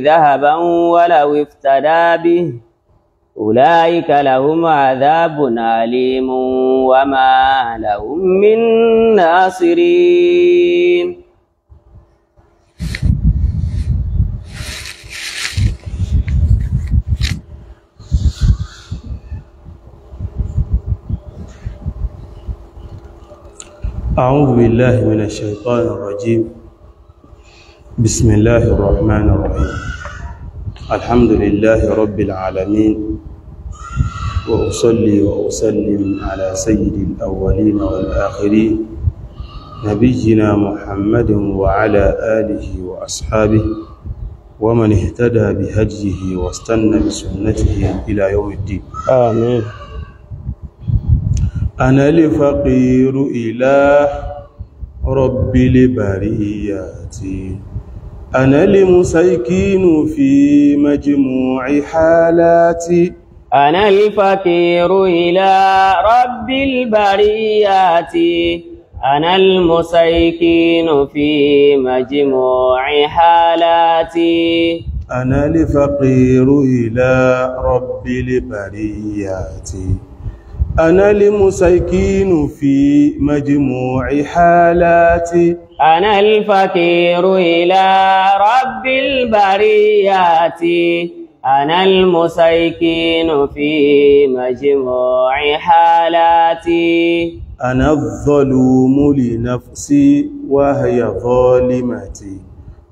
ذهبا ولو افتدى به أولئك لهم عذاب أليم وما لهم من ناصرين. أعوذ بالله من الشيطان الرجيم. بسم الله الرحمن الرحيم. الحمد لله رب العالمين، وأصلي وأسلم على سيد الأولين والآخرين نبينا محمد وعلى آله وأصحابه ومن اهتدى بهديه واستنى بسنته إلى يوم الدين. آمين. أنا الفقير إلى رب البريات، أنا المسكين في مجموع حالاتي. أنا الفقير إلى رب البريات، أنا المسكين في مجموع حالاتي. أنا الفقير إلى رب البريات، أنا المسكين في مجموع حالاتي. أنا الفقير إلى رب البريات، أنا المسكين في مجموع حالاتي. أنا الظلوم لنفسي وهي ظالمتي،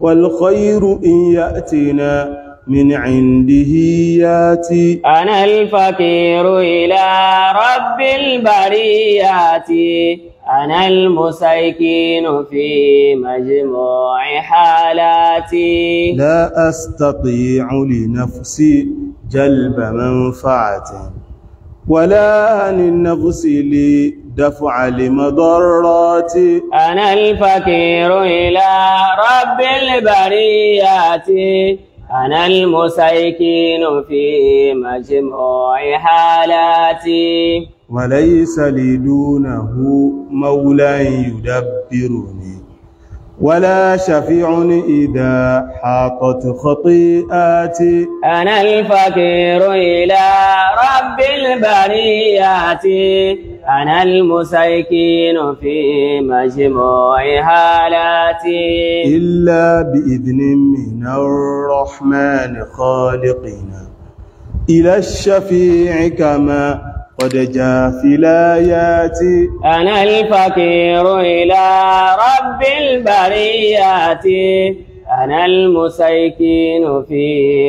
والخير إن يأتنا من عنده ياتي. أنا الفقير إلى رب البريات، أنا المسكين في مجموع حالاتي. لا أستطيع لنفسي جلب منفعة، ولا للنفس لدفع لمضرات. أنا الفقير إلى رب البريات، أنا المسكين في مجموع حالاتي. وليس لي دونه مولى يدبرني، ولا شفيع إذا حاطت خطيئاتي. أنا الفقير إلى رب البريات، أنا المسكين في مجموع حالاتي. إلا بإذن من الرحمن خالقنا إلى الشفيع كما قد جاء في الآيات. أنا الفقير إلى رب البريات، أنا المسكين في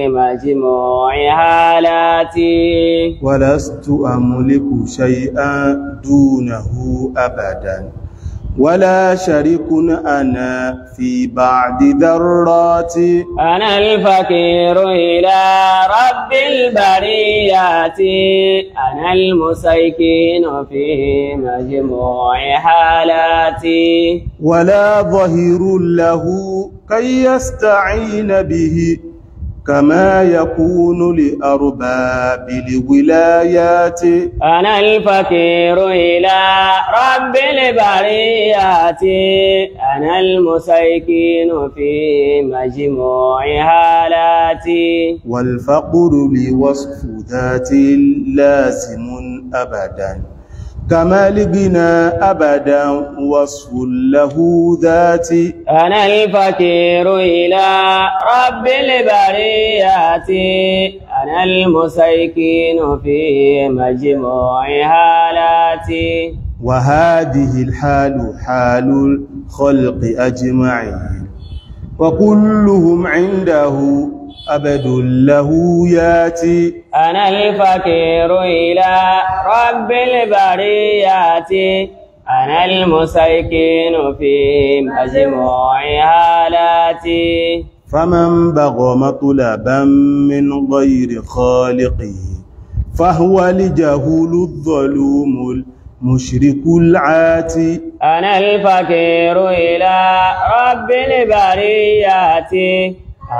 مجموع حالاتي. ولست أملك شيئا دونه أبدا، ولا شريك أنا في بعد ذراتي. أنا الفقير إلى رب البريات، أنا المسكين في مجموع حالاتي. ولا ظهير له كي يستعين به، كما يكون لأرباب الولايات. أنا الفقير إلى رب البريات، أنا المسكين في مجموع حالاتي. والفقر لوصف ذات لازم أبدا، كما الغنى أبدا وصف له ذاتي. أنا الفقير إلى رب البريات، أنا المسكين في مجموع حالاتي. وهذه الحال حال الخلق أجمعين، وكلهم عنده أبد له ياتي. أنا الفقير إلى رب البريات، أنا المسكين في مجموع حالاتي. فمن بغى مطلبا من غير خالقه، فهو لجهول الظلوم المشرك العاتي. أنا الفقير إلى رب البريات،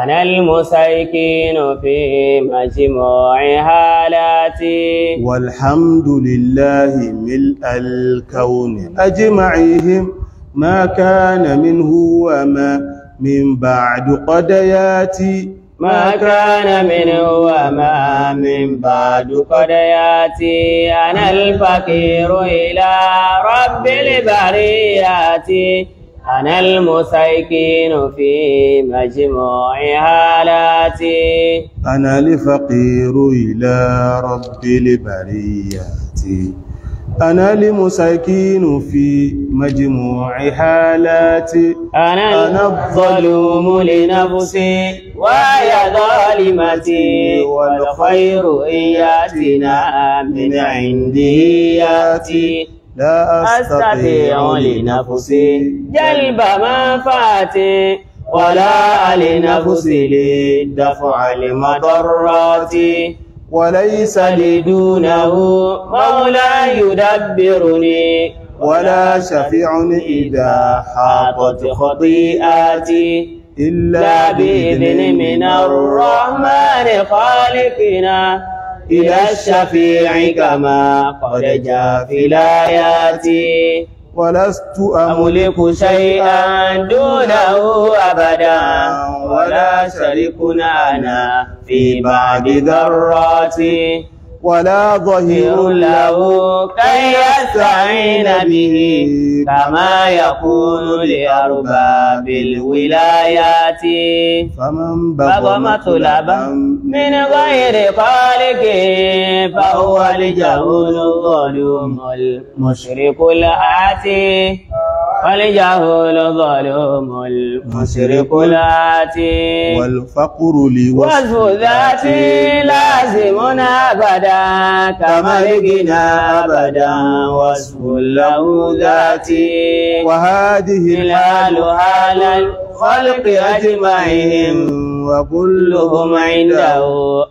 أنا المسكين في مجموع حالاتي. والحمد لله ملء الكون أجمعهم، ما كان منه وما من بعد قد ياتي. ما كان منه وما من بعد قد ياتي أنا الفقير إلى رب البريات أنا المسيكين في مجموع حالاتي أنا الفقير إلى رب البريات أنا المسيكين في مجموع حالاتي أنا الظلوم لنفسي وهي ظالمتي والخير إن يأتنا من عندي يأتي لا أستطيع لنفسي جلب منفعتي ولا لنفسي لدفع المضرات وليس لي دونه مولى يدبرني ولا شفيع إذا حاطت خطيئاتي إلا بإذن من الرحمن خالقنا إلى الشفيع كما قد جاء في الآيات ولست أملك شيئا دونه أبدا ولا شريكنا أنا في بعد ذراتي ولا ظهير له كي يستعين به كما يكون لأرباب الولايات فمن بغم طلبا من غير خالق فهو الجهول الظلوم المشرك الآتي والجهول الظلوم المشرك الآتي والفقر لي وصف ذاتي لازم أبدا كما الغنى أبدا وصف له ذاتي وهذه الحال حال الخلق أجمعهم وكلهم عنده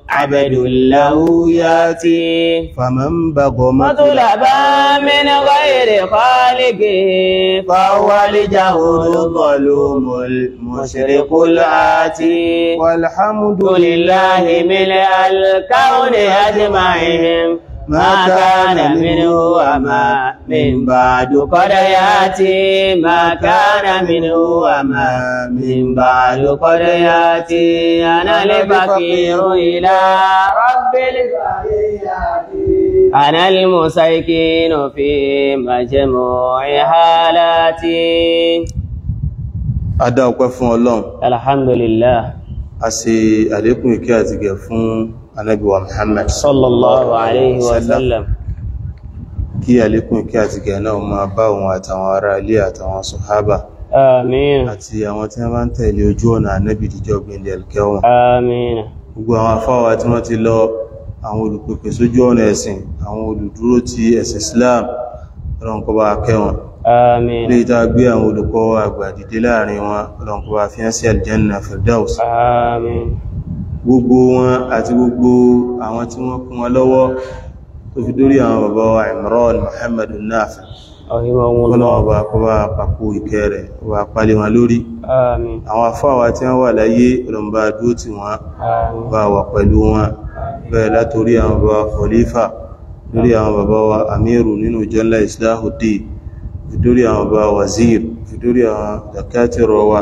عبد له ياتي فمن بغم مطلبا من غير خالقه فهو الجهول الظلوم المشرك الآتي والحمد لله ملء الكون أجمعهم ما كان منه وما من بعد قد ياتي ما كان منه وما من بعد قد ياتي أنا الفقير إلى رب البريات أنا المسيكين في مجموع حالاتي Adá ọpẹ́ fún Ọlọ́run. Alhamdulillah. A ṣe àlékún ìkẹ́ àti gẹ̀ fún Ànábì wa Muhammad sallallahu alayhi wa sallam. Kí àlékún ìkẹ́ àti gẹ̀ náà máa bá òun àtàwọn ará ilé àtàwọn sàhábà. Àmín. Àti àwọn tí wọ́n bá ń tẹ̀lé ojú ọ̀nà Ànábì díjọ́ gbìndẹ̀ alkẹ́wọ̀n. Àmín. Gbogbo àwọn afáwà tí wọ́n ti lọ, àwọn olùpẹ̀pẹ̀ sójú ọ̀nà ẹ̀sìn, àwọn olùdúró ti ẹ̀sìn Islam, Ọlọ́run kó bá kẹ́ wọn. Àmín. Lè tá gbé àwọn olùkọ́ àgbà dìde láàrin wọn, Ọlọ́run kó bá fi hàn sí aljanna firdaus. Àmín. Gbogbo wọn àti gbogbo àwọn tí wọ́n kún wọn lọ́wọ́ tó fi dórí àwọn bàbá wa Imran Muhammad Nafi. Ọlọ́run bá kó bá pàpò ìkẹ́ rẹ̀, wà pálé wọn lórí. Àmín. Àwọn afáwà tí wọ́n wà láyé, Ọlọ́run bá dúró tì wọ́n, bá wà pẹ̀lú wọn. Bẹ́ẹ̀ látorí àwọn bàbá Khalifa, lórí àwọn bàbá wa Amiru nínú Jalla Islahuddin, lórí àwọn bàbá Wazir, lórí àwọn Dakatiro wa,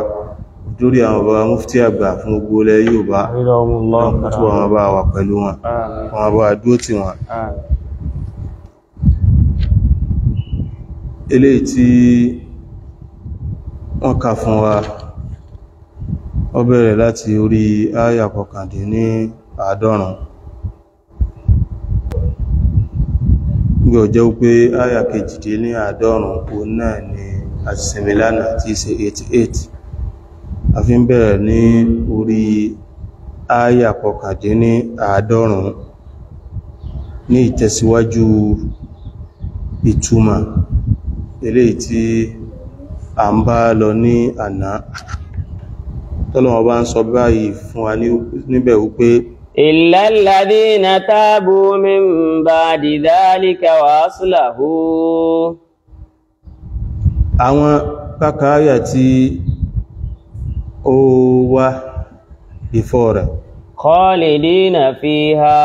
lórí àwọn bàbá Mufti àgbà fún gbogbo ilẹ̀ Yorùbá. Tó wọn bá wà pẹ̀lú wọn, wọn bá dúró tì wọn. Eléyìí tí wọ́n kà fún wa, ó bẹ̀rẹ̀ láti orí àyà 99. Gbé ọjọ́ pé àyà 92 òun náà ni àṣìṣẹ́mi lánàá tí í ṣe 88. A fi ń bẹ̀rẹ̀ ní orí àyà 99 ní ìtẹ̀síwájú ìtumọ̀ eléyìí tí a ń bá lọ ní àná. Tọ́lọ́run bá ń sọ báyìí fún wa níbẹ̀ wípé إلا الذين تابوا من بعد ذلك وأصلحوا. Àwọn kákàáyà tí ó wá before rẹ̀. خالدين فيها.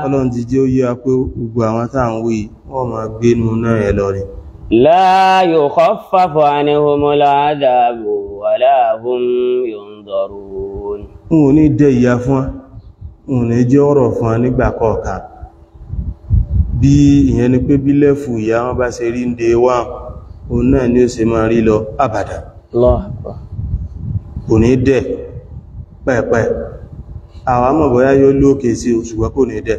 Ọlọ́run ti jẹ́ ó yé wa pé gbogbo àwọn tá ń wí wọ́n máa gbénú náà ẹ lọ ni. لا يخفف عنهم العذاب ولا هم ينظرون. wọn ò ní dẹ ìyà fún wọn ò ní jẹ́ ọ̀rọ̀ fún wọn nígbà kọ̀ọ̀kan bí ìyẹn ni pé bí lẹ́fù ìyà wọn bá ṣe rí ń de wá òun náà ni ó ṣe máa rí lọ àbàdà kò ní dẹ pẹ́ẹ̀pẹ́ àwọn àmọ́ bóyá yóò lókè sí ṣùgbọ́n kò ní dẹ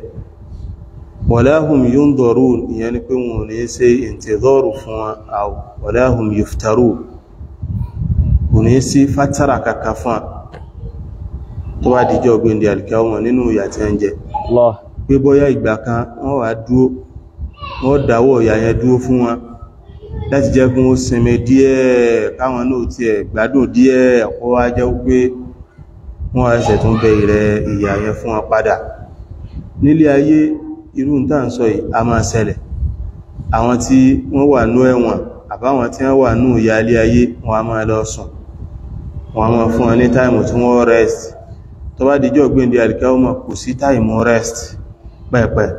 wala hum yunzarun ìyẹn ni pé wọn ò ní ṣe intidharu fún wọn wala hum yuftarun kò ní sí fátàrà kàkà fún tó wá dìjọ́ ọgbẹ̀ndì alkiyama nínú ìyà tí a ń jẹ pé bóyá ìgbà kan wọ́n wá dúó wọ́n dáwọ́ ìyà yẹn dúó fún wọn láti jẹ́ kí wọ́n sinmi díẹ̀ káwọn náà ti ẹ̀ gbádùn díẹ̀ kó wá jẹ́ pé wọ́n ẹsẹ̀ tún bẹ ìrẹ̀ ìyà yẹn fún wọn padà nílé ayé irú ń tàn sọ yìí a máa ṣẹlẹ̀ àwọn tí wọ́n wà ní ẹ̀wọ̀n àbáwọn tí wọ́n wà ní ìyà ilé ayé wọ́n a máa lọ sùn wọ́n a máa fún wọn ní táìmù tí wọ́n rest tó bá dìjọ́ ọgbẹ̀ndì alkiyama kò sí táìmù rest pẹ́ẹ̀pẹ́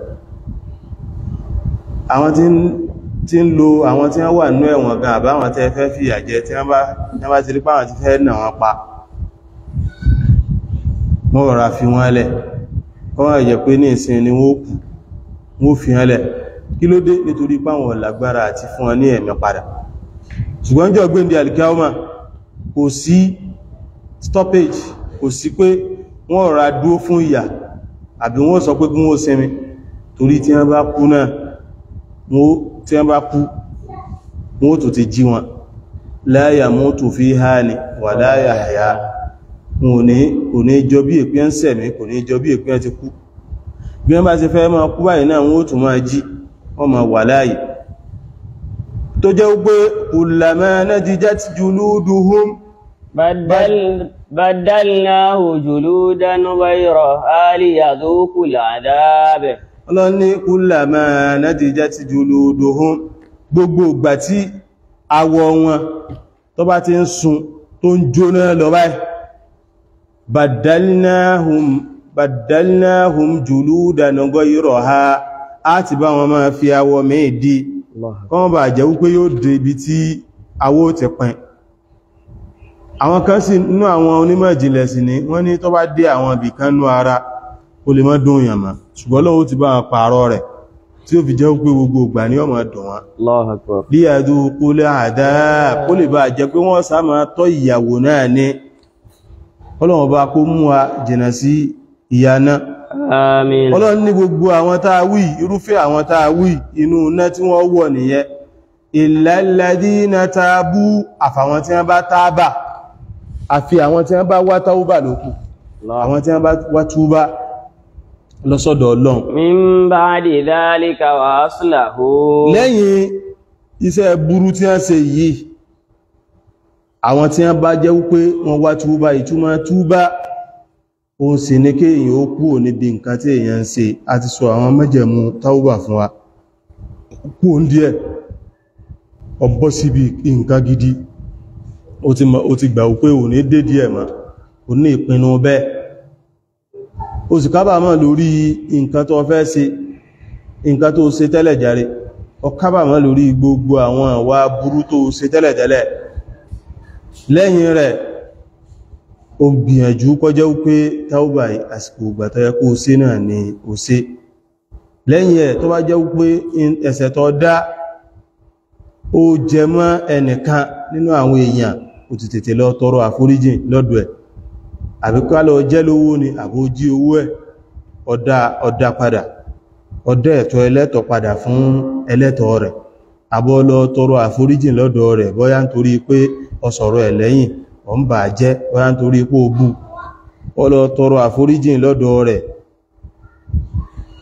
àwọn tí ń lo àwọn tí wọ́n wà ní ẹ̀wọ̀n gan àbáwọn tẹ́ fẹ́ fìyà jẹ tí wọ́n bá ti rí páwọn ti fẹ́ nà wọ́n pa wọ́n rọra fi wọ́n lẹ̀ kọ́wọ́n ẹ̀jẹ̀ pé ní ìsin ni wọ́n fi wọ́n lẹ̀ kí ló dé nítorí páwọn lágbára àti fún wọn ní ẹ̀mí padà ṣùgbọ́n jọ́ ọgbẹ̀ndì alkiyama kò sí stoppage kò sí pé wọ́n rọra dúó fún ìyà àbí wọ́n sọ pé kí wọ́n sinmi torí tí wọ́n bá kú náà wọ́n tó ti jí wọn la yamutu fiha ni wa la yahya kò ní jọ bí èpín sẹ̀mí kò ní jọ bí èpín ti kú bí wọ́n bá ti fẹ́ máa kú báyìí náà wọ́n tún máa jí wọ́n máa wà láàyè tó jẹ́ pé kullama nadijat juluduhum بدلناه جلودا غيرها ليذوقوا العذاب ọlọ́ni kullama nadijat juluduhum gbogbo ìgbà tí awọ wọn tó bá ti ń sun tó ń jóná lọ báyìí badalnahum juludan ghayraha á ti bá wọn máa fi awọ méèdí kọ́n bá jẹ́ wípé yóò dé ibi tí awọ ti pín àwọn kan sì nínú àwọn onímọ̀ ìjìnlẹ̀ sí ní wọ́n ní tó bá dé àwọn ibì kan nú ara ó lè má dùn yàn mọ́ ṣùgbọ́n Ọlọ́hun ti bá wọn pààrọ̀ rẹ̀ tí ó fi jẹ́ pé gbogbo ìgbà ní ó máa dùn wọn bí yadhuqul adhab kó lè bá jẹ́ pé wọ́n sá máa tọ́ ìyàwó náà ní Ọlọ́hun bá kó mú wa jìnà sí ìyà náà àmín Ọlọ́hun ní gbogbo àwọn tá a wí irúfẹ́ àwọn tá a wí inú náà tí wọ́n wọ̀ nìyẹn illal ladhina tabu àfàwọn tí wọ́n bá tábà àfi àwọn tí wọ́n bá wá táúbà lókù àwọn tí wọ́n bá wá túbá lọ́sọ́dọ̀ Ọlọ́run min ba'di dhalika wa aslahu lẹ́yìn iṣẹ́ burú tí wọ́n ṣe yìí àwọn tí wọ́n bá jẹ́ wípé wọ́n wá túbá ìtumọ̀ túbá ó sì ní kí èyàn ó kúrò níbi nǹkan tí èyàn ń ṣe àti sọ àwọn májẹ̀mú táúbà fún wa kúrò díẹ̀ ọbọ́ síbi nǹkan gidi ó ti gbà wípé ò ní dédé ẹ̀mọ́ ò ní ìpinnu bẹ́ẹ̀ ó sì kábàámọ̀ lórí nǹkan tó fẹ́ ṣe nǹkan tó ṣe tẹ́lẹ̀ jàre ó kábàámọ̀ lórí gbogbo àwọn àwa burú tó ṣe tẹ́lẹ̀ tẹ́lẹ̀ lẹ́yìn rẹ̀ ó gbìyànjú kọjá wípé táúbà àsìkò ìgbà tó yẹ kó ṣe náà ni ó ṣe lẹ́yìn ẹ̀ tó bá jẹ́ wípé ẹ̀ṣẹ̀ tó dá ó jẹ mọ́ ẹnìkan nínú àwọn èèyàn ó ti tètè lọ tọrọ àforíjìn lọ́dọ̀ ẹ̀ àbí ká lọ jẹ́ lówó ni àbó jí owó ẹ̀ ọ̀dá padà ọ̀dá ẹ̀tọ́ ẹlẹ́tọ̀ padà fún ẹlẹ́tọ̀ rẹ̀ àbọ́ lọ tọrọ àforíjìn lọ́dọ̀ rẹ̀ bóyá nítorí pé ó sọ̀rọ̀ ẹ̀ lẹ́yìn ó ń bà jẹ́ bóyá nítorí pé ó bú ó lọ tọrọ àforíjìn lọ́dọ̀ rẹ̀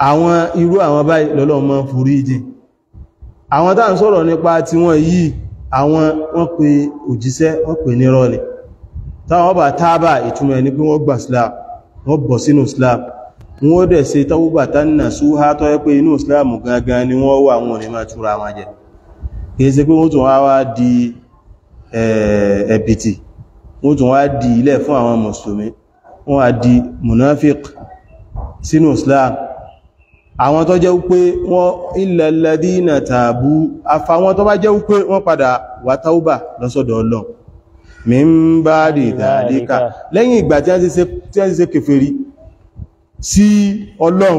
àwọn irú àwọn báyìí lọ́lọ́run máa ń foríjìn àwọn tá ń sọ̀rọ̀ nípa tí wọ́n yìí àwọn wọ́n pe òjíṣẹ́ wọ́n pe nírọ́ ni táwọn bá tábà ìtumọ̀ ẹni pé wọ́n gbà Islam wọ́n bọ̀ sínú Islam wọ́n dẹ̀ ṣe tawba tanna suha tó yẹ pé inú Islam gangan ni wọ́n wà wọn ní máa túra wọn jẹ kìí ṣe pé wọ́n tún wá di ẹ̀bìtì wọ́n tún wá di ilẹ̀ fún àwọn mùsùlùmí wọ́n wá di munafiq sínú Islam àwọn tó jẹ́ wípé wọ́n illal ladina tabu àfàwọn tó bá jẹ́ wípé wọ́n padà wá táúbà lọ́sọ̀dọ̀ Ọlọ́run min ba'di dhalika lẹ́yìn ìgbà tí wọ́n ti ṣe kèfèrí sí Ọlọ́run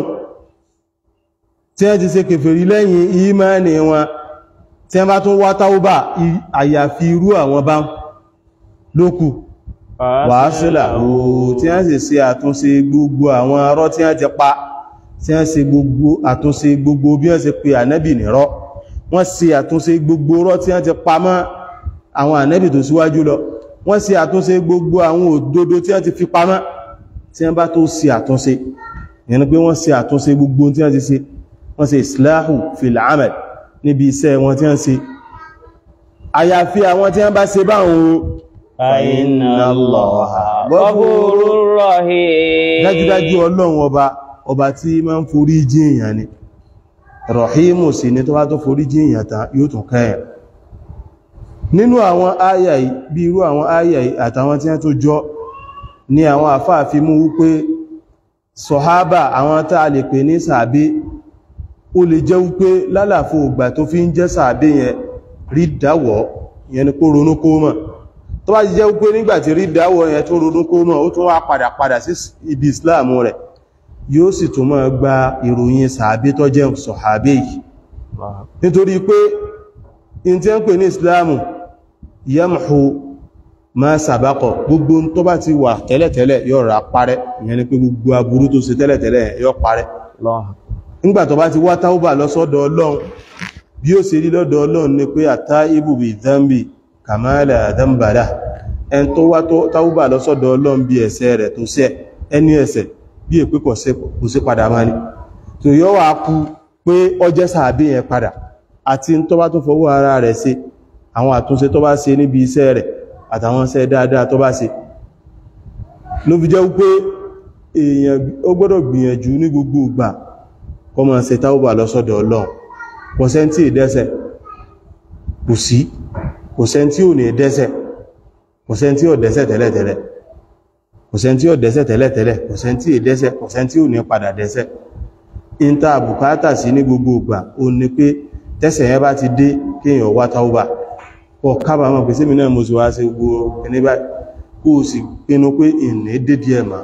tí wọ́n ti ṣe kèfèrí lẹ́yìn ìmánì wọn tí wọ́n bá tún wá táúbà àyàfi irú àwọn bá lókù wàásílà tí wọ́n sì ṣe àtúnṣe gbogbo àwọn arọ́ tí wọ́n ti pa tí wọ́n ṣe gbogbo àtúnṣe gbogbo bí wọ́n ṣe pe ànábì nírọ́ wọ́n ṣe àtúnṣe gbogbo rọ́ tí wọ́n ti pa mọ́ àwọn ànábì tó síwájú lọ wọ́n ṣe àtúnṣe gbogbo àwọn òdodo tí wọ́n ti fi pamọ́ tí wọ́n bá tó ṣe àtúnṣe ìyẹn pé wọ́n ṣe àtúnṣe gbogbo tí wọ́n ti ṣe wọ́n ṣe islahu fil amal níbi iṣẹ́ wọn tí wọ́n ṣe àyàfi àwọn tí wọ́n bá ṣe báwọn fa inna Allaha ghafurur rahim dájúdájú Ọlọ́run ọba tí máa ń forí jì èèyàn ni rahimu sí ní tó bá tó forí jì èèyàn tán yóò tún kẹ́yàn nínú àwọn áyà yìí bí irú àwọn áyà yìí àtàwọn tí wọ́n tó jọ ní àwọn àfáà fi mú wípé sọ̀hábà àwọn tá a lè pè ní sàábé ó lè jẹ́ wípé lálàfo ìgbà tó fi ń jẹ́ sàábé yẹn rí dáwọ̀ yẹn ni kó ronú kó mọ̀ tó bá jẹ́ wípé nígbàtí rí dáwọ̀ yẹn tó ronú kó mọ̀ ó tún wá padà sí ibi Islam rẹ̀ yóò sì tún máa gba ìròyìn sàábé tó jẹ́ sọ̀hábé yìí nítorí pé in tí ń pè ní Islamu yamhu ma sàbákọ̀ gbogbo tó bá ti wà tẹ́lẹ̀tẹ́lẹ̀ yóò rà parẹ́ ìyẹn ni pé gbogbo aburú tó ṣe tẹ́lẹ̀tẹ́lẹ̀ yóò parẹ́ nígbà tó bá ti wá táúbà lọ́sọ́dọ̀ Ọlọ́run bí ó ṣe rí lọ́dọ̀ Ọlọ́run ni pé àtáìbù bí dhanbi kàmáàlà dhanbala ẹn tó wá táúbà lọ́sọ́dọ̀ Ọlọ́run bí ẹ̀ṣẹ̀ rẹ̀ tó ṣẹ̀ ẹni ẹ̀ṣẹ̀ bí èpé kò sí padà máa ní tó yọ́ wà kú pé ọjẹ́ sàábé yẹn padà àti tó bá tó fọwọ́ ara rẹ̀ ṣe àwọn àtúnṣe tó bá ṣe níbi iṣẹ́ rẹ̀ àtàwọn iṣẹ́ dáadáa tó bá ṣe ló fi jẹ́ wípé èèyàn ó gbọ́dọ̀ gbìyànjú ní gbogbo ìgbà kó máa ṣe táúbà lọ́sọ́dọ̀ Ọlọ́run kò sẹ́ni tí ì dẹ́ṣẹ̀ kò sí kò sẹ́ni tí ò ní dẹ́ṣẹ̀ kò sẹ́ni tí ò dẹ́ṣẹ̀ tẹ́lẹ̀tẹ́lẹ̀ kò sẹ́ni tí ò dẹ́ṣẹ̀ tẹ́lẹ̀tẹ́lẹ̀ kò sẹ́ni tí ì dẹ́ṣẹ̀ kò sẹ́ni tí ò ní padà dẹ́ṣẹ̀ ìta bùkátà sí ní gbogbo ìgbà ó ní pé tẹ́ṣẹ̀ yẹn bá ti dé kéèyàn wá táúbà kó kábàámọ̀ pé sí mi náà mo sì wá sí gbogbo ẹni báyìí kó o sì pinnu pé ìní dédé ẹ̀ mà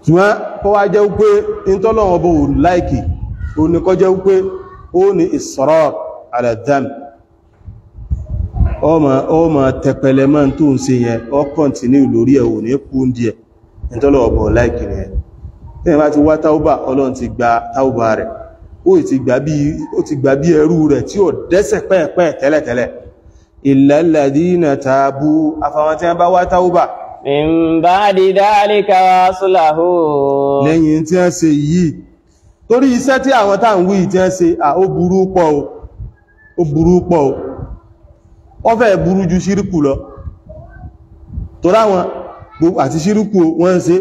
ṣùgbọ́n kó wá jẹ́ wípé ìtọ́lọ́wọ́ bó láìkì ó ní kó jẹ́ wípé ó ní israr ala dhanb ó ma tẹpẹlẹ máa tó ń ṣe yẹn ó kọ́ntínú lórí ẹ̀ ò ní kú díẹ̀ ìtọ́lọ́wọ́ bó láìkì rẹ̀ tẹ́yìn bá ti wá táúbà Ọlọ́run ti gba táúbà rẹ̀ ó ti gbà bí ẹrú rẹ̀ tí ó dẹ́ṣẹ̀ pẹ́ẹ̀pẹ́ tẹ́lẹ̀tẹ́lẹ̀ illal ladina tabu àfàwọn tí wọ́n bá wá táúbà min ba'di dhalika wa aslahu lẹ́yìn tí wọ́n ṣe yìí torí iṣẹ́ tí àwọn tá ń wí tí wọ́n ṣe ó burú pọ̀ ó fẹ́ burú ju ṣíríkù lọ torí àwọn àti ṣíríkù wọ́n ṣe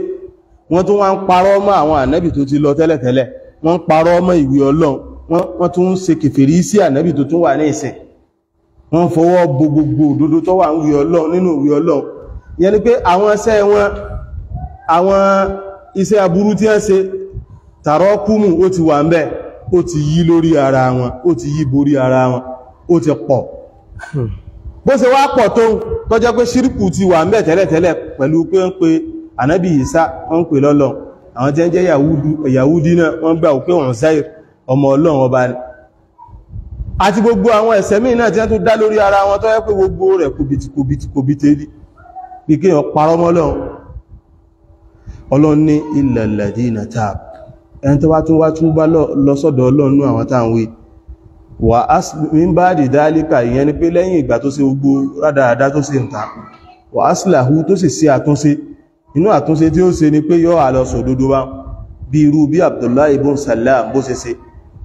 wọ́n tún wá ń parọ́ mọ́ àwọn ànábì tó ti lọ tẹ́lẹ̀tẹ́lẹ̀ wọ́n parọ́ mọ́ ìwé Ọlọ́run wọ́n tún ń ṣe kèfèrí sí ànábì tó tún wà ní ìsìn wọ́n fọwọ́ bo gbogbo òdodo tó wà ní ìwé Ọlọ́run nínú ìwé Ọlọ́run ìyẹn ni pé àwọn iṣẹ́ wọn àwọn iṣẹ́ aburú tí wọ́n ṣe tàrọ́kùmù ó ti wà ń bẹ̀ ó ti yí lórí ara wọn ó ti yí borí ara wọn ó ti pọ̀ bó ṣe wá pọ̀ tó jẹ́ pé ṣíríkù ti wà ń bẹ̀ tẹ́lẹ̀tẹ́lẹ̀ pẹ̀lú pé ń pe ànábì Ìsá wọ́n ń pè lọ́lọ́run àwọn tí ń jẹ́ Yahudi náà wọ́n gbà pé wọ́n Uzair ọmọ Ọlọ́run ọba ni àti gbogbo àwọn ẹ̀ṣẹ̀ míì náà tí wọ́n tó dá lórí ara wọn tó yẹ pé gbogbo rẹ̀ kòbìtì bí kí wọ́n parọ́ mọ́ Ọlọ́run ní illal ladina tab ẹni tó wá tún bá lọ sọ́dọ̀ Ọlọ́run ní àwọn táwọn wí wà min ba'di dhalika ìyẹn ni pé lẹ́yìn ìgbà tó ṣe gbogbo rádaràdá tó ṣe ń ta wà aslahu tó sì ṣe àtúnṣe inú àtúnṣe tí ó ṣe ni pé yọ́ àlọ́sọ̀ òdodo wá bí irú bí Abdullahi ibn Salam bó ṣe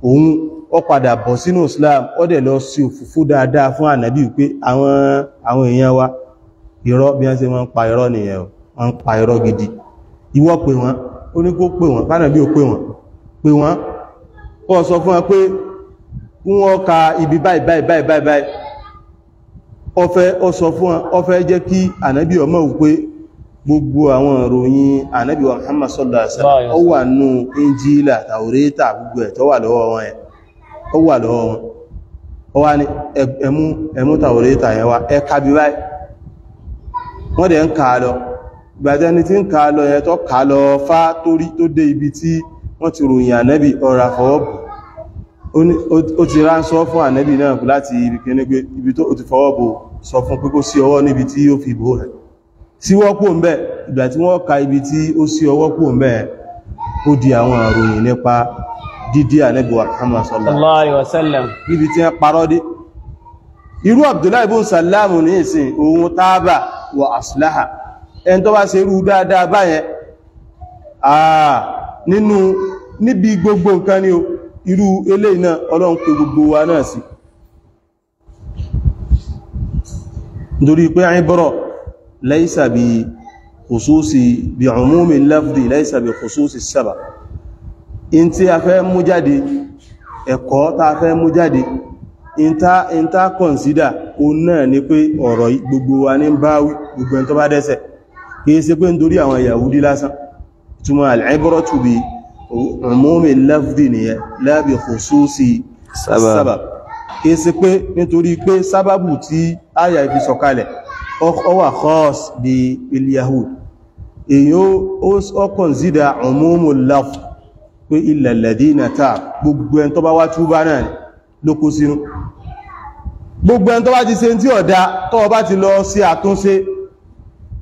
òun ó padà bọ̀ sínú Islam ó dẹ̀ lọ sí òfúfú dáadáa fún ànábì pé àwọn èèyàn wa irọ́ bí wọ́n ṣe wọ́n ń pa irọ́ nìyẹn wọ́n ń pa irọ́ gidi ìwọ pè wọ́n ó ní kó pè wọ́n kánàbí ò pè wọ́n ó sọ fún wọn pé wọ́n ka ibi báyìí ó sọ fún wọn ó fẹ́ jẹ́ kí ànábì ó mọ̀ wípé gbogbo àwọn ìròyìn ànábì wa Muhammad sallallahu alaihi wasallam ó wà nínú Injila Taurata gbogbo ẹ̀ tó wà lọ́wọ́ wọn yẹn ó wà lọ́wọ́ wọn ó wá ní ẹmú Taurata yẹn wá ẹka bí báyìí wọ́n dẹ̀ ń kà lọ gbàtẹni tí ń kà lọ yẹn tó kà lọ fá torí tó dé ibi tí wọ́n ti ròyìn ànẹ́bì ọ̀rà fọwọ́bù ó ti ránṣọ́ fún ànẹ́bì náà láti ibi kí ní pé ibi tó ti fọwọ́bù sọ fún pé kó sí ọwọ́ níbi tí ó fi bò rẹ̀ sí wọ́pọ̀ ń bẹ̀ ìgbà tí wọ́n ka ibi tí ó sí ọwọ́ pò ń bẹ̀ ó di àwọn àròyìn nípa dídí ànẹ́bì wa Muhammad sallallahu alaihi wasallam níbi tí wọ́n parọ́ dé irú Abdullahi ibn Salam ní ìsìn ohun tábà wa aslaha ẹni tó bá ṣe irú dáadáa báyẹn nínú níbi gbogbo nǹkan ni irú eléyìí náà Ọlọ́run pè gbogbo wa náà sí nítorí pé àìbọ̀rọ̀ laysa bi khususi bi umumi lafdi laysa bi khususi sabab in tí a fẹ́ mú jáde ẹ̀kọ́ tá a fẹ́ mú jáde in ta consider o náà ni pé ọ̀rọ̀ gbogbo wa ní báwí gbogbo ẹni tó bá dẹ́ṣẹ̀ kìí ṣe pé nítorí àwọn Yahudi lásán túnmọ̀ al-ibratu bi umumi lafdi nìyẹn la bi khususi sabab kìí ṣe pé nítorí pé sábàbù tí àyà ìfi sọ̀kalẹ̀ ó wà khas bí il-Yahud èyàn ó consider umumul lafd pé illa alladhina tabu gbogbo ẹni tó bá wá túbá náà ló kó sínú gbogbo ẹni tó bá ti ṣe tí ọ̀dá tó bá ti lọ sí àtúnṣe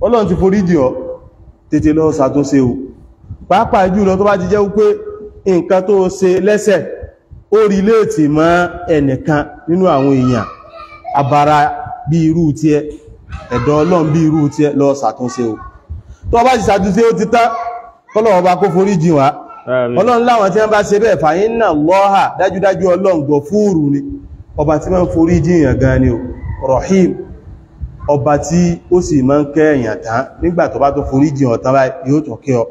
Ọlọ́run ti foríjì ọ́ tètè lọ ṣàtúnṣe o pàápàá jùlọ tó bá ti jẹ́ wípé nǹkan tó ṣe lẹ́sẹ̀ ó rí léètì mọ́ ẹnìkan nínú àwọn èèyàn abara bí irú tí ẹ ẹ̀dọ̀ Ọlọ́run bí irú tí ẹ lọ ṣàtúnṣe o tó bá ti ṣàtúnṣe ó ti tán kọ́lọ́run bá kó foríjì wá Ọlọ́run láwọn tí wọ́n bá ṣe bẹ́ẹ̀ fa inna Allaha dájúdájú Ọlọ́run gọ̀fúrù ni ọba tí máa ń foríjì èèyàn gan ni o Rahim ọba tí ó sì máa ń kẹ́ èèyàn tán nígbà tó bá tó foríjì ọ̀tán báyìí yóò tún kẹ́ ọ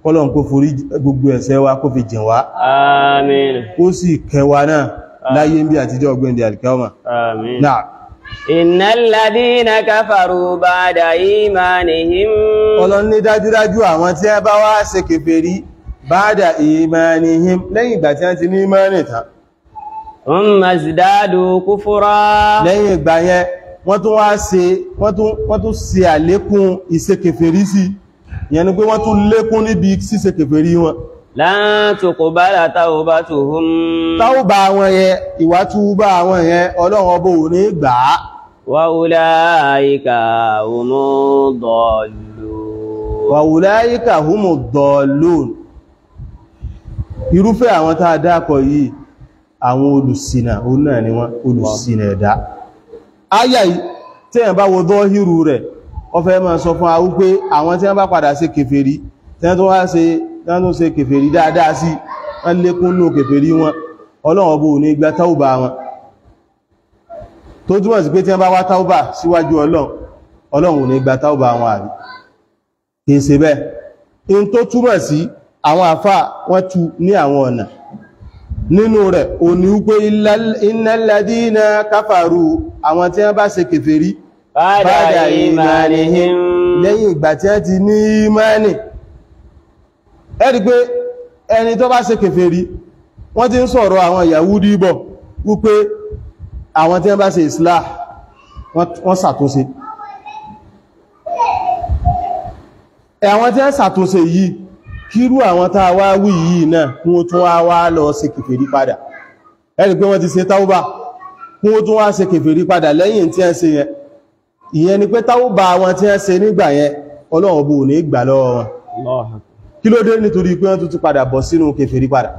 Ọlọ́run kó foríjì gbogbo ẹ̀ṣẹ̀ wa kó fi jìn wá àmín ó sì kẹ́ wa náà láyé ń bí àtijọ́ ọgbẹ́ndẹ̀ alkiyama àmín náà innal ladhina kafaru ba'da imanihim Ọlọ́run ní dájúdájú àwọn tí wọ́n bá wá ṣe kèfèrí ba'da imanihim lẹ́yìn ìgbà tí wọ́n ti ní ìmánì tán mazdadu kufra lẹ́yìn ìgbà yẹn wọ́n tún ṣe àlékún ìṣe kèfèrí sí yẹn ni pé wọ́n tún lékún níbi ṣíṣe kèfèrí wọn lan tuqbala tawbatuhum tawba wọn yẹn ìwà túbá wọn yẹn Ọlọ́run ọbọ̀ ò ní gbà á wa ulaika humud dallun wa ulaika humud dallun irúfẹ́ àwọn tá a dákọ̀ yìí àwọn olùṣìnà òun náà ni wọ́n olùṣìnà ẹ̀dá ayà yìí tí èyàn bá wo dọ́hírù rẹ̀ ó fẹ́ máa sọ fún àwọn pé àwọn tí wọ́n bá padà ṣe kèfèrí tí wọ́n tó ṣe kèfèrí dáadáa sí wọ́n lékún ní kèfèrí wọn Ọlọ́run bó ní gba táúbà wọn tó túmọ̀ sí pé tí wọ́n bá wá táúbà síwájú Ọlọ́run ní gba táúbà wọn àrí kì í ṣe bẹ́ẹ̀ in tó túmọ̀ sí àwọn àfà wọ́n tú ní àwọn ọ̀nà nínú rẹ̀ o ní wípé innal ladina kafaru àwọn tí wọ́n bá ṣe kèfèrí ba'da imanihim lẹ́yìn ìgbà tí wọ́n ti ní ìmánì ẹ̀rí pé ẹni tó bá ṣe kèfèrí wọ́n ti ń sọ̀rọ̀ àwọn Yahudi bọ̀ wípé àwọn tí wọ́n bá ṣe islah wọ́n ṣàtúnṣe àwọn tí wọ́n ṣàtúnṣe yìí kírú àwọn tàà wá wí yìí náà kún ó tún wá lọ ṣe kèfèrí padà ẹni pé wọ́n ti ṣe táúbà kún ó tún wá ṣe kèfèrí padà lẹ́yìn tí wọ́n ṣe yẹn ìyẹn ni pé táúbà wọn tí wọ́n ṣe nígbà yẹn Ọlọ́run bò ní gbà lọ́wọ́ wọn kí ló dé nítorí pé wọ́n tún ti padà bọ̀ sínú kèfèrí padà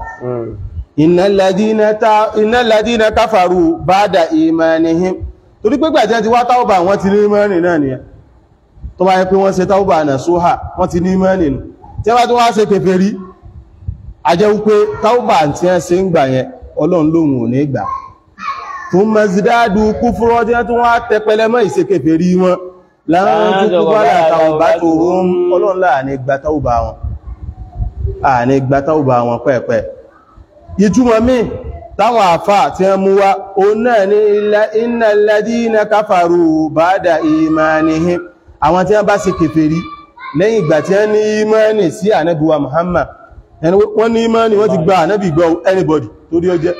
innal ladina kafaru ba'da imanihim torí pé gbà tí wọ́n ti wá táúbà wọn ti ní ìmánì náà nìyẹn tó bá yẹ pé wọ́n ṣe táúbà nasuha wọ́n ti ní ìmánì nù tí wọ́n tó wá ṣe kèfèrí a jẹ́ wípé táúbà tí wọ́n ṣe ń gbà yẹn Ọlọ́run lóhun ò ní gbà fún mazdadu kúfúrọ́ tí wọ́n tó wá tẹpẹlẹ mọ́ ìṣe kèfèrí wọn láàrín tó kúbọ́lá tawbatuhum Ọlọ́run láàrin gba táúbà wọn pẹ́ẹ̀pẹ́ ìtumọ̀ míì táwọn àfà tí wọ́n mú wá o náà ní innal ladina kafaru ba'da imanihim àwọn tí wọ́n bá ṣe kèfèrí lẹ́yìn ìgbà tí wọ́n ní ìmánì sí ànábì wa Muhammad ẹni wọ́n ní ìmánì wọ́n ti gba ànábì gbọ́ anybody torí ó jẹ́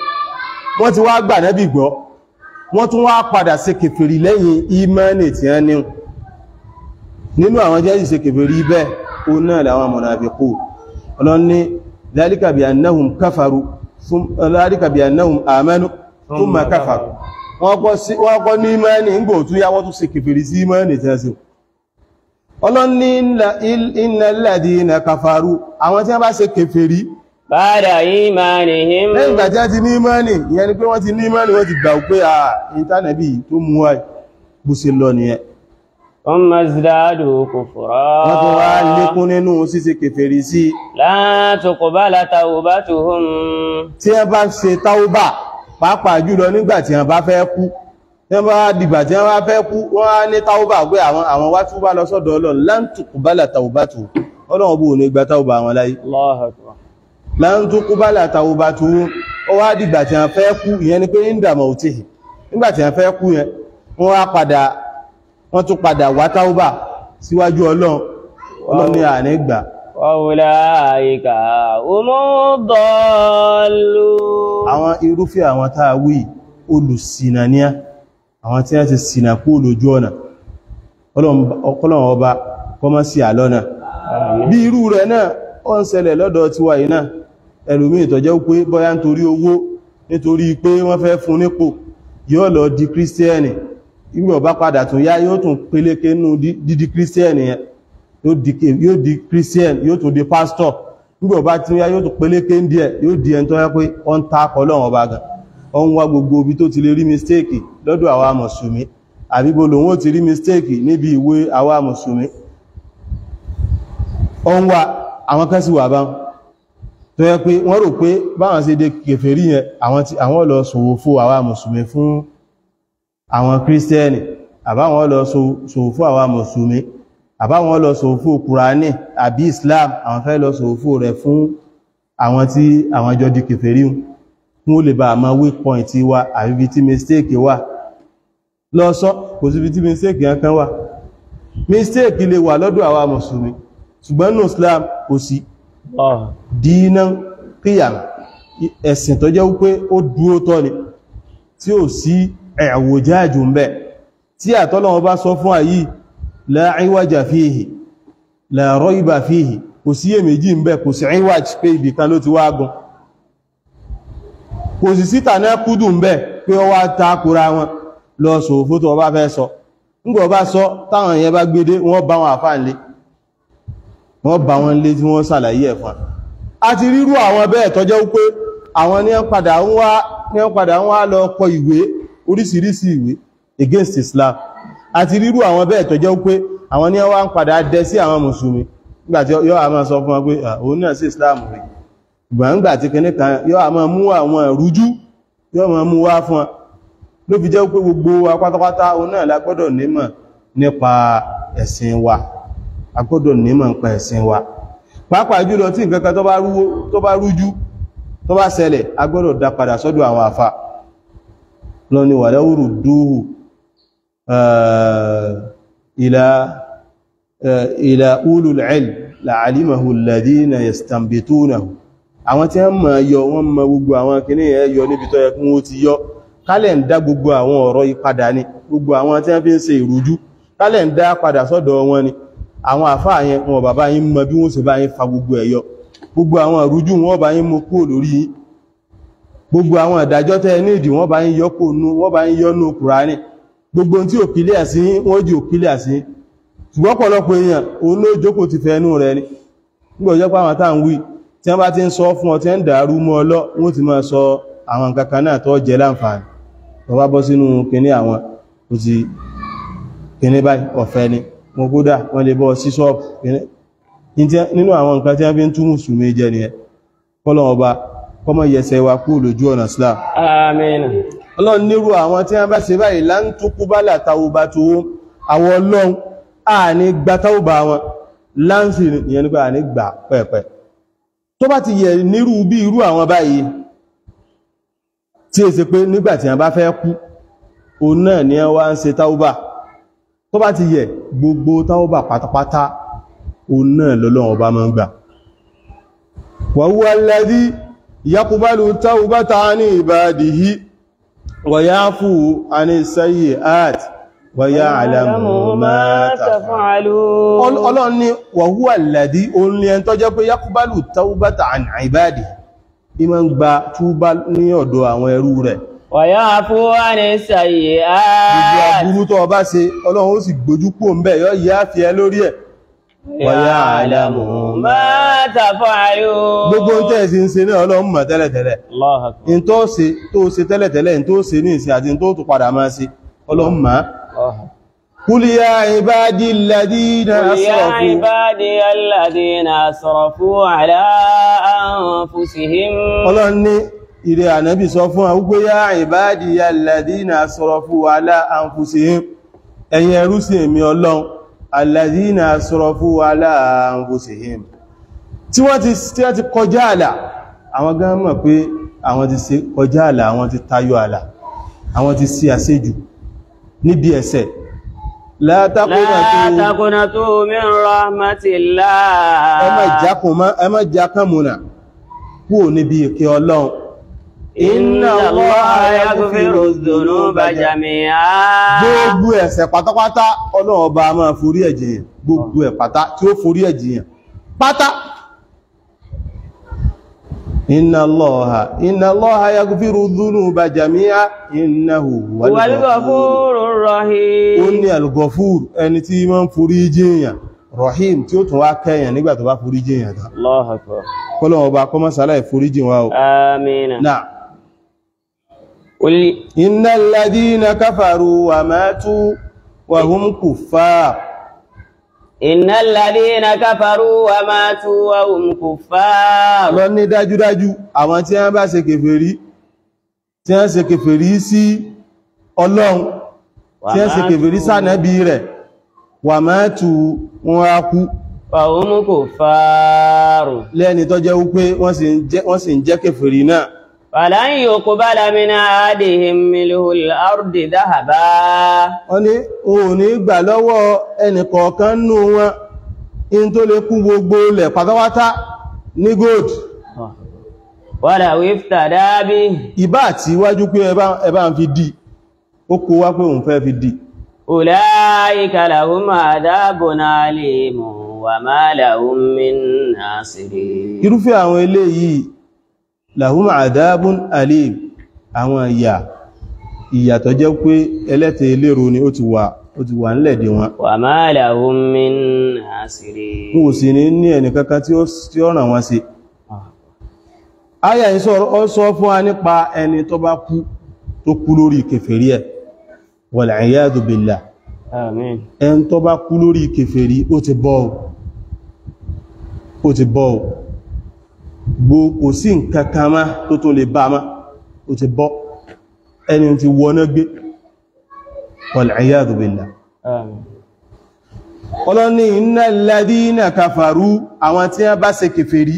wọ́n ti wá gba ànábì gbọ́ wọ́n tún wá padà ṣe kèfèrí lẹ́yìn ìmánì tí wọ́n ní nínú àwọn jẹ́ ìṣe kèfèrí bẹ́ẹ̀ ó náà làwọn mùnáfíkù Ọlọ́run ní dhalika bi annahum kafaru dhalika bi annahum amanu thumma kafaru wọ́n kọ́ ní ìmánì ń gbò tún yá wọ́n tún ṣe kèfèrí sí ìmánì tẹ́sí Ọlọ́run ní innal ladhina kafaru àwọn tí wọ́n bá ṣe kèfèrí ba'da imanihim lẹ́yìn ìgbà tí wọ́n ti ní ìmánì ìyẹn ni pé wọ́n ti ní ìmánì wọ́n ti gbà pé ìtànàbí tó mú wáyé bó ṣe lọ nìyẹn thumma izdadu kufra wọ́n tó wá lékún nínú ṣíṣe kèfèrí sí la tuqbala tawbatuhum tí wọ́n bá ṣe táúbà pàápàá jùlọ nígbà tí wọ́n bá fẹ́ kú tí wọ́n bá dìgbà tí wọ́n bá fẹ́ kú wọ́n á ní táúbà pé àwọn wá túbá lọ sọ́dọ̀ Ọlọ́run lan tuqbala tawbatuhum Ọlọ́run bó ní gba táúbà wọn láyé Allahu akbar lan tuqbala tawbatuhum ó wá dìgbà tí wọ́n fẹ́ kú ìyẹn ni pé inda mautihi nígbà tí wọ́n fẹ́ kú yẹn wọ́n tún padà wá táúbà síwájú Ọlọ́run ní ànígbà wa ulaika humud dallun àwọn irúfẹ́ àwọn táa wí olùṣìnà ní àwọn tí wọ́n ti ṣìnà kú lójú ọ̀nà Ọlọ́run ọba kọmọ́ sí àlọ́nà bí irú rẹ̀ náà ó ń ṣẹlẹ̀ lọ́dọ̀ tiwa yìí náà ẹlòmíì tó jẹ́ pé bóyá nítorí owó nítorí pé wọ́n fẹ́ fún nípò yóò lọ di kírísítíẹ̀nì ìgbà bá padà tún yá yóò tún peléke nú dídi kírísítíẹ̀nì yẹn yóò di kírísítíẹ̀nì yóò tún di pásítọ̀ nígbà bá tún yá yóò tún peléke ń díẹ̀ yóò di ẹni tó yẹ pé ó ń ta Ọlọ́run ọba gan ó ń wá gbogbo ibi tó ti lè rí mistéèkì lọ́dọ̀ àwa mùsùlùmí àbí bó lòun ó ti rí mistéèkì níbi ìwé àwa mùsùlùmí ó ń wá àwọn kan sì wà bá tó yẹ pé wọ́n rò pé báwọn ṣe dé kèfèrí yẹn àwọn lọ ṣòwò fún àwa mùsùlùmí fún àwọn kírísítẹ́nì àbáwọn lọ ṣòwò fún àwa mùsùlùmí àbáwọn lọ ṣòwò fún Kùránì àbí Islam àwọn fẹ́ lọ ṣòwò fún rẹ̀ fún àwọn tí àwọn jọ di kèfèrí fún ó lè bá àmọ́ weak point wa àbí ibi tí mistake wà lọ́sọ́ kò sí ibi tí mistake yẹn kan wà mistake lè wà lọ́dọ̀ àwa mùsùlùmí ṣùgbọ́n ní Islam kò sí dínà qiyam ẹ̀sìn tó jẹ́ wípé ó dúró tọ́ ni tí ó sí ẹ̀wòjáàjù ń bẹ tí àtọ́lọ́wọ́ bá sọ fún àyí la iwaja fihi la rayba fihi kò sí èméjì ń bẹ kò sí iwaj pé ibìkan ló ti wá gùn kò sì síta náà kúdù ń bẹ pé ó wá takura wọn lọ sọ fótó ọba fẹ́ sọ nígbà ọba sọ táwọn èèyàn bá gbédé wọ́n bá wọn àfáà nlé wọ́n bá wọn lé tí wọ́n sàlàyé ẹ̀fọn àti rírú àwọn bẹ́ẹ̀ tọ́jọ́ wípé àwọn ní padà ń wá lọ kọ ìwé oríṣiríṣi ìwé against Islam àti rírú àwọn bẹ́ẹ̀ tọ́jọ́ wípé àwọn ní wá ń padà dẹ sí àwọn mùsùlùmí nígbàtí yóò a máa sọ fún wọn pé òun náà sí Islam rí gbàǹgbàtí kìíní kan yóò a máa mú àwọn ìrújú yóò máa mú wá fún wọn ló fi jẹ́ pé gbogbo wa pátápátá òun náà la gbọ́dọ̀ nímọ̀ nípa ẹ̀sìn wa a gbọ́dọ̀ nímọ̀ nípa ẹ̀sìn wa pàápàá jùlọ tí nǹkan kan tó bá rújú tó bá ṣẹlẹ̀ a gbọ́dọ̀ dá padà sọ́dọ̀ àwọn àfà lọ ni walaw rudduhu ila ulul ilm la'alimahu alladhina yastanbitunahu àwọn tí wọ́n mọ̀ gbogbo àwọn kìíní ẹ̀ yọ níbi tó yẹ kí wọ́n ti yọ kálẹ̀ ń dá gbogbo àwọn ọ̀rọ̀ ìpadà ní gbogbo àwọn tí wọ́n fi ń ṣe ìrújú kálẹ̀ ń dá padà sọ́dọ̀ wọn ni àwọn àfáà yẹn wọn bàbá yín mọ̀ bí wọ́n ṣe bá yín fa gbogbo ẹ̀yọ gbogbo àwọn ìrújú wọn bá yín mú kúrò lórí yín gbogbo àwọn ìdájọ́ tẹ́ ní ìdí wọ́n bá yín yọ́pò nú wọ́n bá yín yọ́nú Kùránì gbogbo tí ò kílẹ̀ sí wọ́n jí ò kílẹ̀ sí ṣùgbọ́n pọ̀lọpọ̀ èèyàn òun ló jókòó ti fẹ́ nú rẹ̀ ni nígbà ọjọ́ pàwọn tá ń wí tí wọ́n bá ti ń sọ fún ọ tí ń dàrú mọ́ ọlọ́ wọ́n ti máa sọ àwọn nǹkan kan náà tó jẹ láǹfààní tó bá bọ́ sínú kíní àwọn ó ti kíní báyìí ọ̀fẹ́ ni mo kódà wọ́n lè bọ́ sí ṣọ́ọ̀pù nínú àwọn nǹkan tí wọ́n fi ń tú mùsùlùmí jẹ nìyẹn kọ́lọ̀ ọba kọ́mọ yẹsẹ̀ wa kú lójú ọ̀nà Islam àmín ọlọ́run nírú àwọn tí wọ́n bá ṣe báyìí lan tuqbala tawbatuhum àwọn ọlọ́run a ní gba tawba wọn láǹsì ìyẹn nípa à ní gbà pẹ̀pẹ̀ tó bá ti yẹ nírú bí irú àwọn báyìí tí è ṣe pé nígbàtí wọ́n bá fẹ́ kú òun náà ni wọ́n ń ṣe tawba tó bá ti yẹ gbogbo tawba pátápátá òun náà lọ́lọ́run ọba máa ń gbà wa huwa alladhi yaqbalu tawbata 'ani ibadihi wa yafu 'ani sayyi'at wa ya'lamu ma taf'alun. Ọlọ́run ni wa huwa alladhi òun ni ẹni tó jẹ́ pé yaqbalu tawbata an ibadihi, ìmọ̀ ń gba túbá ní ọ̀dọ̀ àwọn ẹrú rẹ̀. Wa ya'fu 'ani sayyi'at. Gbogbo aburú tó bá ṣe Ọlọ́run ó sì gbójú kúrò ńbẹ̀, yóò yá fi ẹ́ lórí ẹ̀. Wa ya'lamu ma taf'alun. Gbogbo tẹ́ẹ̀sí ń ṣe náà Ọlọ́run mọ̀ tẹ́lẹ̀tẹ́lẹ̀. Allahu Akbar. In tó ṣe tẹ́lẹ̀tẹ́lẹ̀, in tó ṣe ní ìsìn àti in tó tún padà máa ṣe Ọlọ́run mọ̀. Qul ya ibadi alladhina قل يا asrafu. عبادي الذين أسرفوا على أنفسهم. Ọlọ́run ní ìrẹ ànábì sọ fún wa wípé ya ibadi alladhina asrafu ala anfusihim, ẹ̀yin ẹrú sí èmi Ọlọ́run, alladhina asrafu ala anfusihim, tí wọ́n ti kọjá àlà, àwọn gan mọ̀ pé àwọn ti ṣe kọjá àlà, àwọn ti tayọ àlà, àwọn ti ṣe àṣejù níbi ẹ̀ṣẹ̀. La taqnatu min rahmatillah. ẹ má jákàmùnà kúrò níbi ìkẹ́ Ọlọ́run. Inna Allaha yaghfiru dhunuba jami'a. Gbogbo ẹ̀ṣẹ̀ pátápátá Ọlọ́run ọba máa forí ẹ̀ jìyàn, gbogbo ẹ̀ pátá tí ó forí ẹ̀ jìyàn pátá. Inna Allaha yaghfiru dhunuba jami'a innahu huwal ghafurur rahim. Ó ní al-Ghafur, ẹni tí máa ń forí jìyàn, Rahim tí ó tún wá kẹ́yàn nígbà tó bá forí jìyàn tán. Allahu Akbar. Kọ́lọ́run ọba kó má ṣàlàyé forí jìn wá o. Àmín. Náà. Innal ladhina kafaru wa matu wa hum kuffar. Innal ladhina kafaru wa matu wa hum kuffar. Lọ ní dájúdájú àwọn tí wọ́n bá ṣe kèfèrí, tí wọ́n ṣe kèfèrí sí Ọlọ́run, tí wọ́n ṣe kèfèrí sánàbí rẹ̀, wa matu wọn á kú. Wa hum kuffar. Lẹ́ni tó jẹ́ wípé wọ́n sì ń jẹ́ kèfèrí náà. Falan yuqbala min ahadihim mil'ul ardi dhahaba. Wọ́n ní òun ní gbà lọ́wọ́ ẹnìkọ̀ọ̀kan nù wọn in tó lè kún gbogbo ilẹ̀ pátápátá ní gold. Walaw iftada bihi. Ìbá àti wájú pé ẹbá ń fi dì, ó kó wá pé òun fẹ́ fi dì. Ulaika lahum adhabun alimun wa ma lahum min nasirin. Irúfẹ́ àwọn eléyìí lahum adhabun alim, àwọn ìyà tó jẹ́ pé ẹlẹ́tẹ̀ eléro ni ó ti wà nílẹ̀ dè wọn. Wa ma lahum min nasirin. Kò sí ní ẹnìkankan tí ó ràn wọ́n sí. Àyà ó sọ fún wa nípa ẹni tó bá kú, tó kú lórí kèfèrí ẹ̀. Wal iyadu billah. Àmín. Ẹni tó bá kú lórí kèfèrí ó ti bọ́ ò. Kò sí nǹkan kan má tó tún lè bá má, ó ti bọ́. Ẹni tí wọná gbé. Wal iyadu billah. Àmín. Ọlọ́ni innal ladhina kafaru, àwọn tí wọ́n bá ṣe kèfèrí.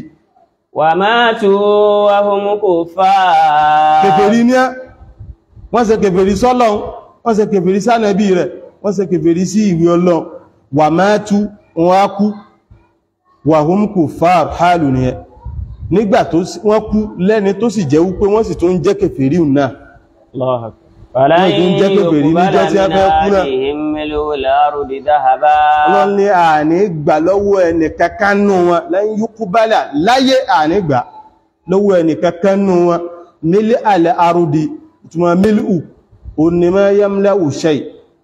Wa matu wa hum kuffar. Kèfèrí ní wọ́n ṣe kèfèrí sọ́lọ́run, wọ́n ṣe kèfèrí sánàbí rẹ̀, wọ́n ṣe kèfèrí sí ìwé Ọlọ́run. Wa matu wọn á kú. Wa hum kuffar hálù ni ẹ. Nígbà tó wọ́n kú lẹ́ni tó sì jẹ́ wípé wọ́n sì tún jẹ́ kèfèrí náà. Allahu Akbar. Falan yuqbala min ahadihim mil'ul ardi dhahaba. Ọlọ́run ní àní gbà lọ́wọ́ ẹni kankan nù wọn, lan yuqbala láyé àní gbà lọ́wọ́ ẹni kankan nù wọn, mil'al ardi, ìtumọ̀ mil'u, ó ní ma yamla'u shay,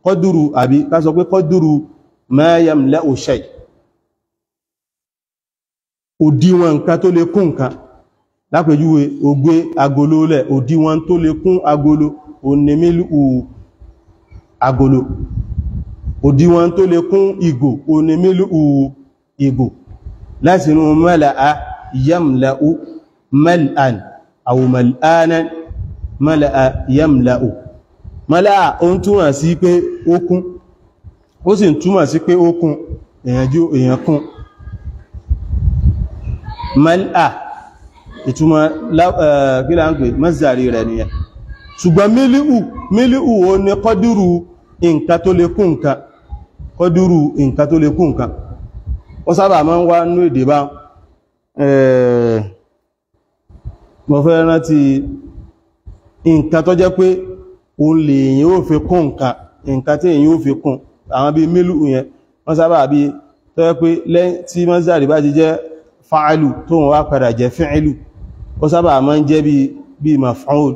qadru àbí ká sọ pé qadru ma yamla'u shay. Òdiwọ̀n nǹkan tó lè kún nǹkan, lápèjúwe ó gbé agolo lẹ̀, òdiwọ̀n tó lè kún agolo, ó ní mil'u agolo. Òdiwọ̀n tó lè kún ìgò, ó ní mil'u ìgò. Láti inú mala'a yamla'u mal'an aw mal'anan, mala'a yamla'u. Mala'a ó ń túmọ̀ sí pé ó kún, ó sì ń túmọ̀ sí pé ó kún, èèyàn kún. Mal'a ìtumọ̀ kí là ń pè mazari rẹ̀ nìyẹn. Ṣùgbọ́n mílíù ó ní kọ́dúrù nǹkan tó lè kún nǹkan, kọ́dúrù nǹkan tó lè kún nǹkan. Ó sábà máa ń wá nínú èdè bá mo fẹ́ rántí nǹkan tó jẹ́ pé òun lè yìn ó fi kún nǹkan, nǹkan tí èyí ó fi kún àwọn bí mílù yẹn wọ́n sábà bí tó yẹ pé lẹ́yìn tí masdari bá ti jẹ́ fa'alu tó wọ́n wá padà jẹ́ fi'lu ó sábà máa ń jẹ́ bí maf'ul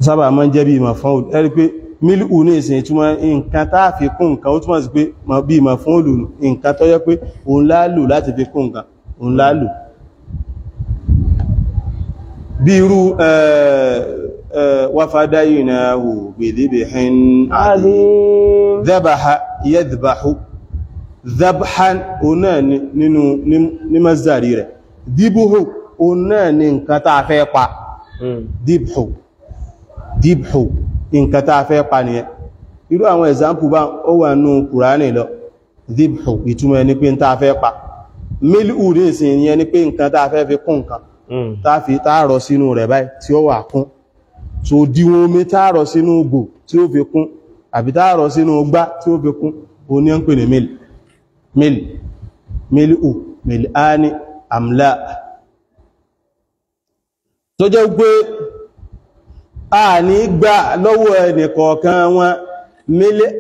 sábà máa ń jẹ́ bí maf'ul ẹ̀rí pé mílù ní ìsìn ìtumọ̀ nǹkan tá fi kún nǹkan ó túmọ̀ sí pé bí maf'ul nǹkan tó yẹ pé òun lálò láti fi kún nǹkan òun lálò bí irú wafadaynahu bidhibhin adhim dhabaha yadhbahu dhabhan ọ̀nà nínú ní masdari rẹ̀ dibhu ọ̀nà ní nǹkan tá fẹ́ pa dibhu nǹkan tá fẹ́ pa nìyẹn irú àwọn example bá ó wà nínú Kùránì lọ dibhu ìtumọ̀ ẹni pé tá fẹ́ pa mílù ní ìsìn ìyẹn ni pé nǹkan tá fẹ́ fi kún nǹkan táàrọ̀ sínú rẹ̀ báyìí tí ó wà kún so díwọ̀n omi táàrọ̀ sínú ògbò tí ó fi kún àbí táàrọ̀ sínú gbá tí ó fi kún o ní ń pè ní mílù míl'áni àmlá tó jẹ́ pé a ní gbà lọ́wọ́ ẹnìkọ̀ọ̀kan wọn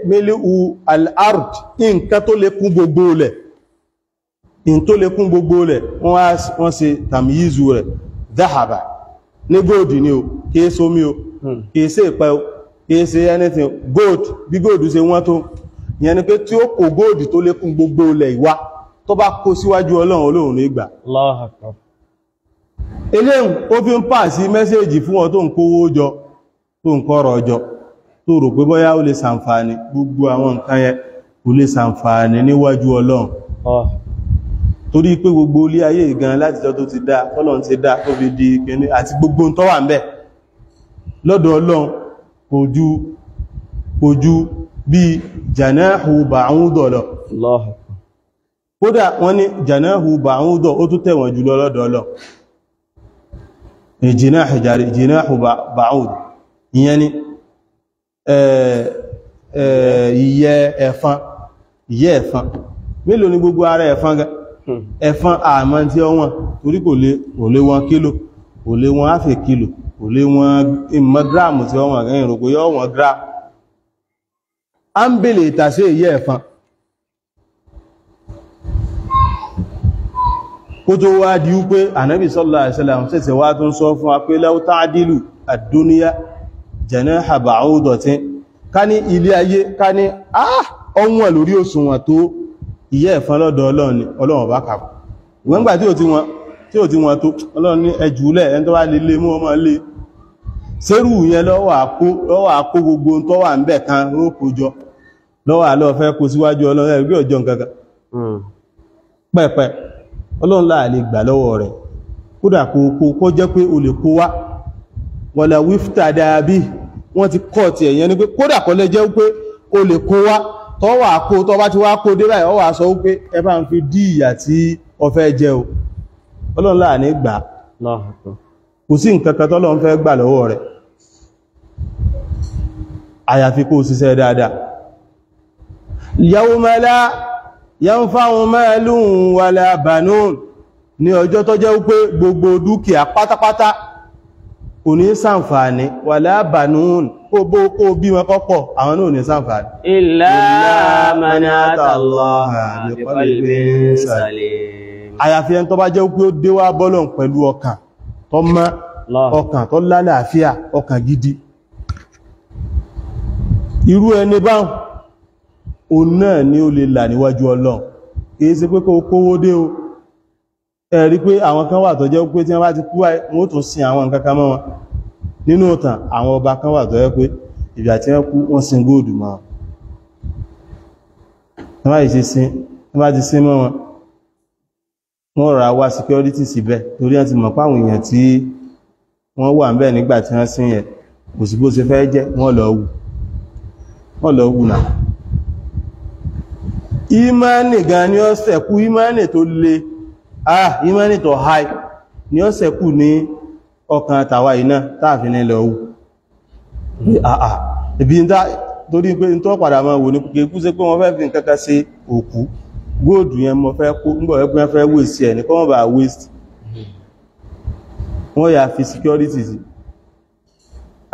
mílù al-ard nǹkan tó lè kún gbogbo lẹ̀ in tó lè kún gbogbo lẹ̀ wọ́n ṣe tàmíyízu rẹ̀ dáhàbà ní gold ni o kìí sómi o kìí ṣe ìpẹ́ o kìí ṣe anything gold bí gold ṣe wọ́n tó ìyẹn ni pé tí ó kó gold tó lè kún gbogbo lẹ̀ ìwá tó bá kó síwájú Ọlọ́run ní ìgbà eléhùn ó fi ń pàṣí mẹ́sẹ̀jì fún ọ tó ń kówó jọ tó ń kọ́rọ̀ jọ tó rò pé bóyá ó lè ṣàǹfààní gbogbo àwọn nǹkan yẹn kò lè ṣàǹfààní níwájú Ọlọ́run torí pé gbogbo ilé ayé ìgan láti jọ tó ti dá Ọlọ́run ti dá tó fi di kíní àti gbogbo tó wà ń bẹ̀ lọ́dọ̀ Ọlọ́run kò ju bí janahu ba'udah lọ kódà wọ́n ní janahu ba'udah ó tún tẹ̀wọ̀n jùlọ lọ́dọ̀ Ọlọ́run jinahu ba'udah ìyẹn ni ìyẹ́ ẹ̀fọn mélòó ni gbogbo ara ẹ̀fọn gan ẹ̀fọn àmọ́ tí ó wọ́n torí kò lè wọn kílò kò lè wọn áfẹ́ kílò kò lè wọn ìmọ̀ gíráàmù tí wọ́n gẹ́yìn rògbò yọ́ wọn gíráàmù a ń bèèrè ìtàṣẹ́ ìyẹ́ ẹ̀fọn kó tó wá di wípé ànábì sallallahu alaihi wasallam ṣẹ̀ṣẹ̀ wá tó ń sọ fún wa pé law ta'dilu ad-dunya janaha ba'udatin ká ní ilé ayé ká ní ọwọ́n lórí òṣùwọ̀n tó ìyẹ́ ẹ̀fọn lọ́dọ̀ Ọlọ́run bá kàkù ìwọ́n gbà tí ò tí wọ́n tó Ọlọ́run ní ẹjùlẹ̀ ẹni tó wá lè mú ọmọ lè sẹ́rù yẹn lọ́wọ́ àkó gbogbo tó wà ń bẹ̀ kan rókòjọ lọ́wọ́ àlọ́ fẹ́ kó síwájú Ọlọ́run ẹgbẹ́ ọjọ́ nǹkankan pẹ́pẹ́ Ọlọ́run láà lè gbà lọ́wọ́ rẹ̀ kódà kó jẹ́ pé o lè kó wá wala wiftada bí wọ́n ti kọ́ ti ẹ̀yẹn ni pé kódà kọ́ lè jẹ́ pé o lè kó wá tọ́wà kó tọ́ bá ti wá kó dé báyìí ọwà sọ wípé ẹ bá ń fi dí ìyà tí ọ fẹ́ jẹ o Ọlọ́run láà ní gbà kò sí nǹkan kan tọ́lọ́run fẹ́ gbà lọ́wọ́ rẹ̀ àyàfi kó ṣiṣẹ́ dáadáa yawma la yanfa'u malun wala banun ní ọjọ́ tó jẹ́ wípé gbogbo dúkìá pátápátá kò ní ṣàǹfààní wala banun kó bí wọn kọ́pọ̀ àwọn náà ní ṣàǹfààní illa man ata Allaha bi qalbin salim àyàfi ẹni tó bá jẹ́ wípé ó dé wá bọ́lọ̀ pẹ̀lú ọkàn tó mọ́ ọkàn tó lálàáfíà ọkàn gidi irú ẹni báhùn o náà ni ó lè là níwájú Ọlọ́run kìí ṣe pé kó kówó dé o ẹ̀rí pé àwọn kan wà tó jẹ́ pé tí wọ́n bá ti kú wọ́n tún sin àwọn nǹkan kan mọ́ wọn nínú ìtàn àwọn ọba kan wà tó jẹ́ pé ìgbà tí wọ́n kú wọ́n sin góòdù mọ́ wọ́n bá ti sin mọ́ wọn wọ́n rà wá security síbẹ̀ torí wọ́n ti mọ̀ páwọn èèyàn tí wọ́n wà ńbẹ̀ nígbà tí wọ́n sin yẹn kò sí bó ṣe fẹ́ jẹ́ wọ́n lọ wù náà ìmánì gan ni ó ṣẹ́kù ìmánì tó le ìmánì tó high ni ó ṣẹ́kù ní ọkàn tàwa iná táàfin ní lọ wù ibi torí pé tó padà máa wò ní kú sí pé wọ́n fẹ́ fi nǹkan kan ṣe òkú góòdù yẹn mọ́ fẹ́ kó ń bọ̀ ẹgbẹ́ fẹ́ waste ẹ̀ ní kọ́ wọ́n bá waste wọ́n yà fi security sí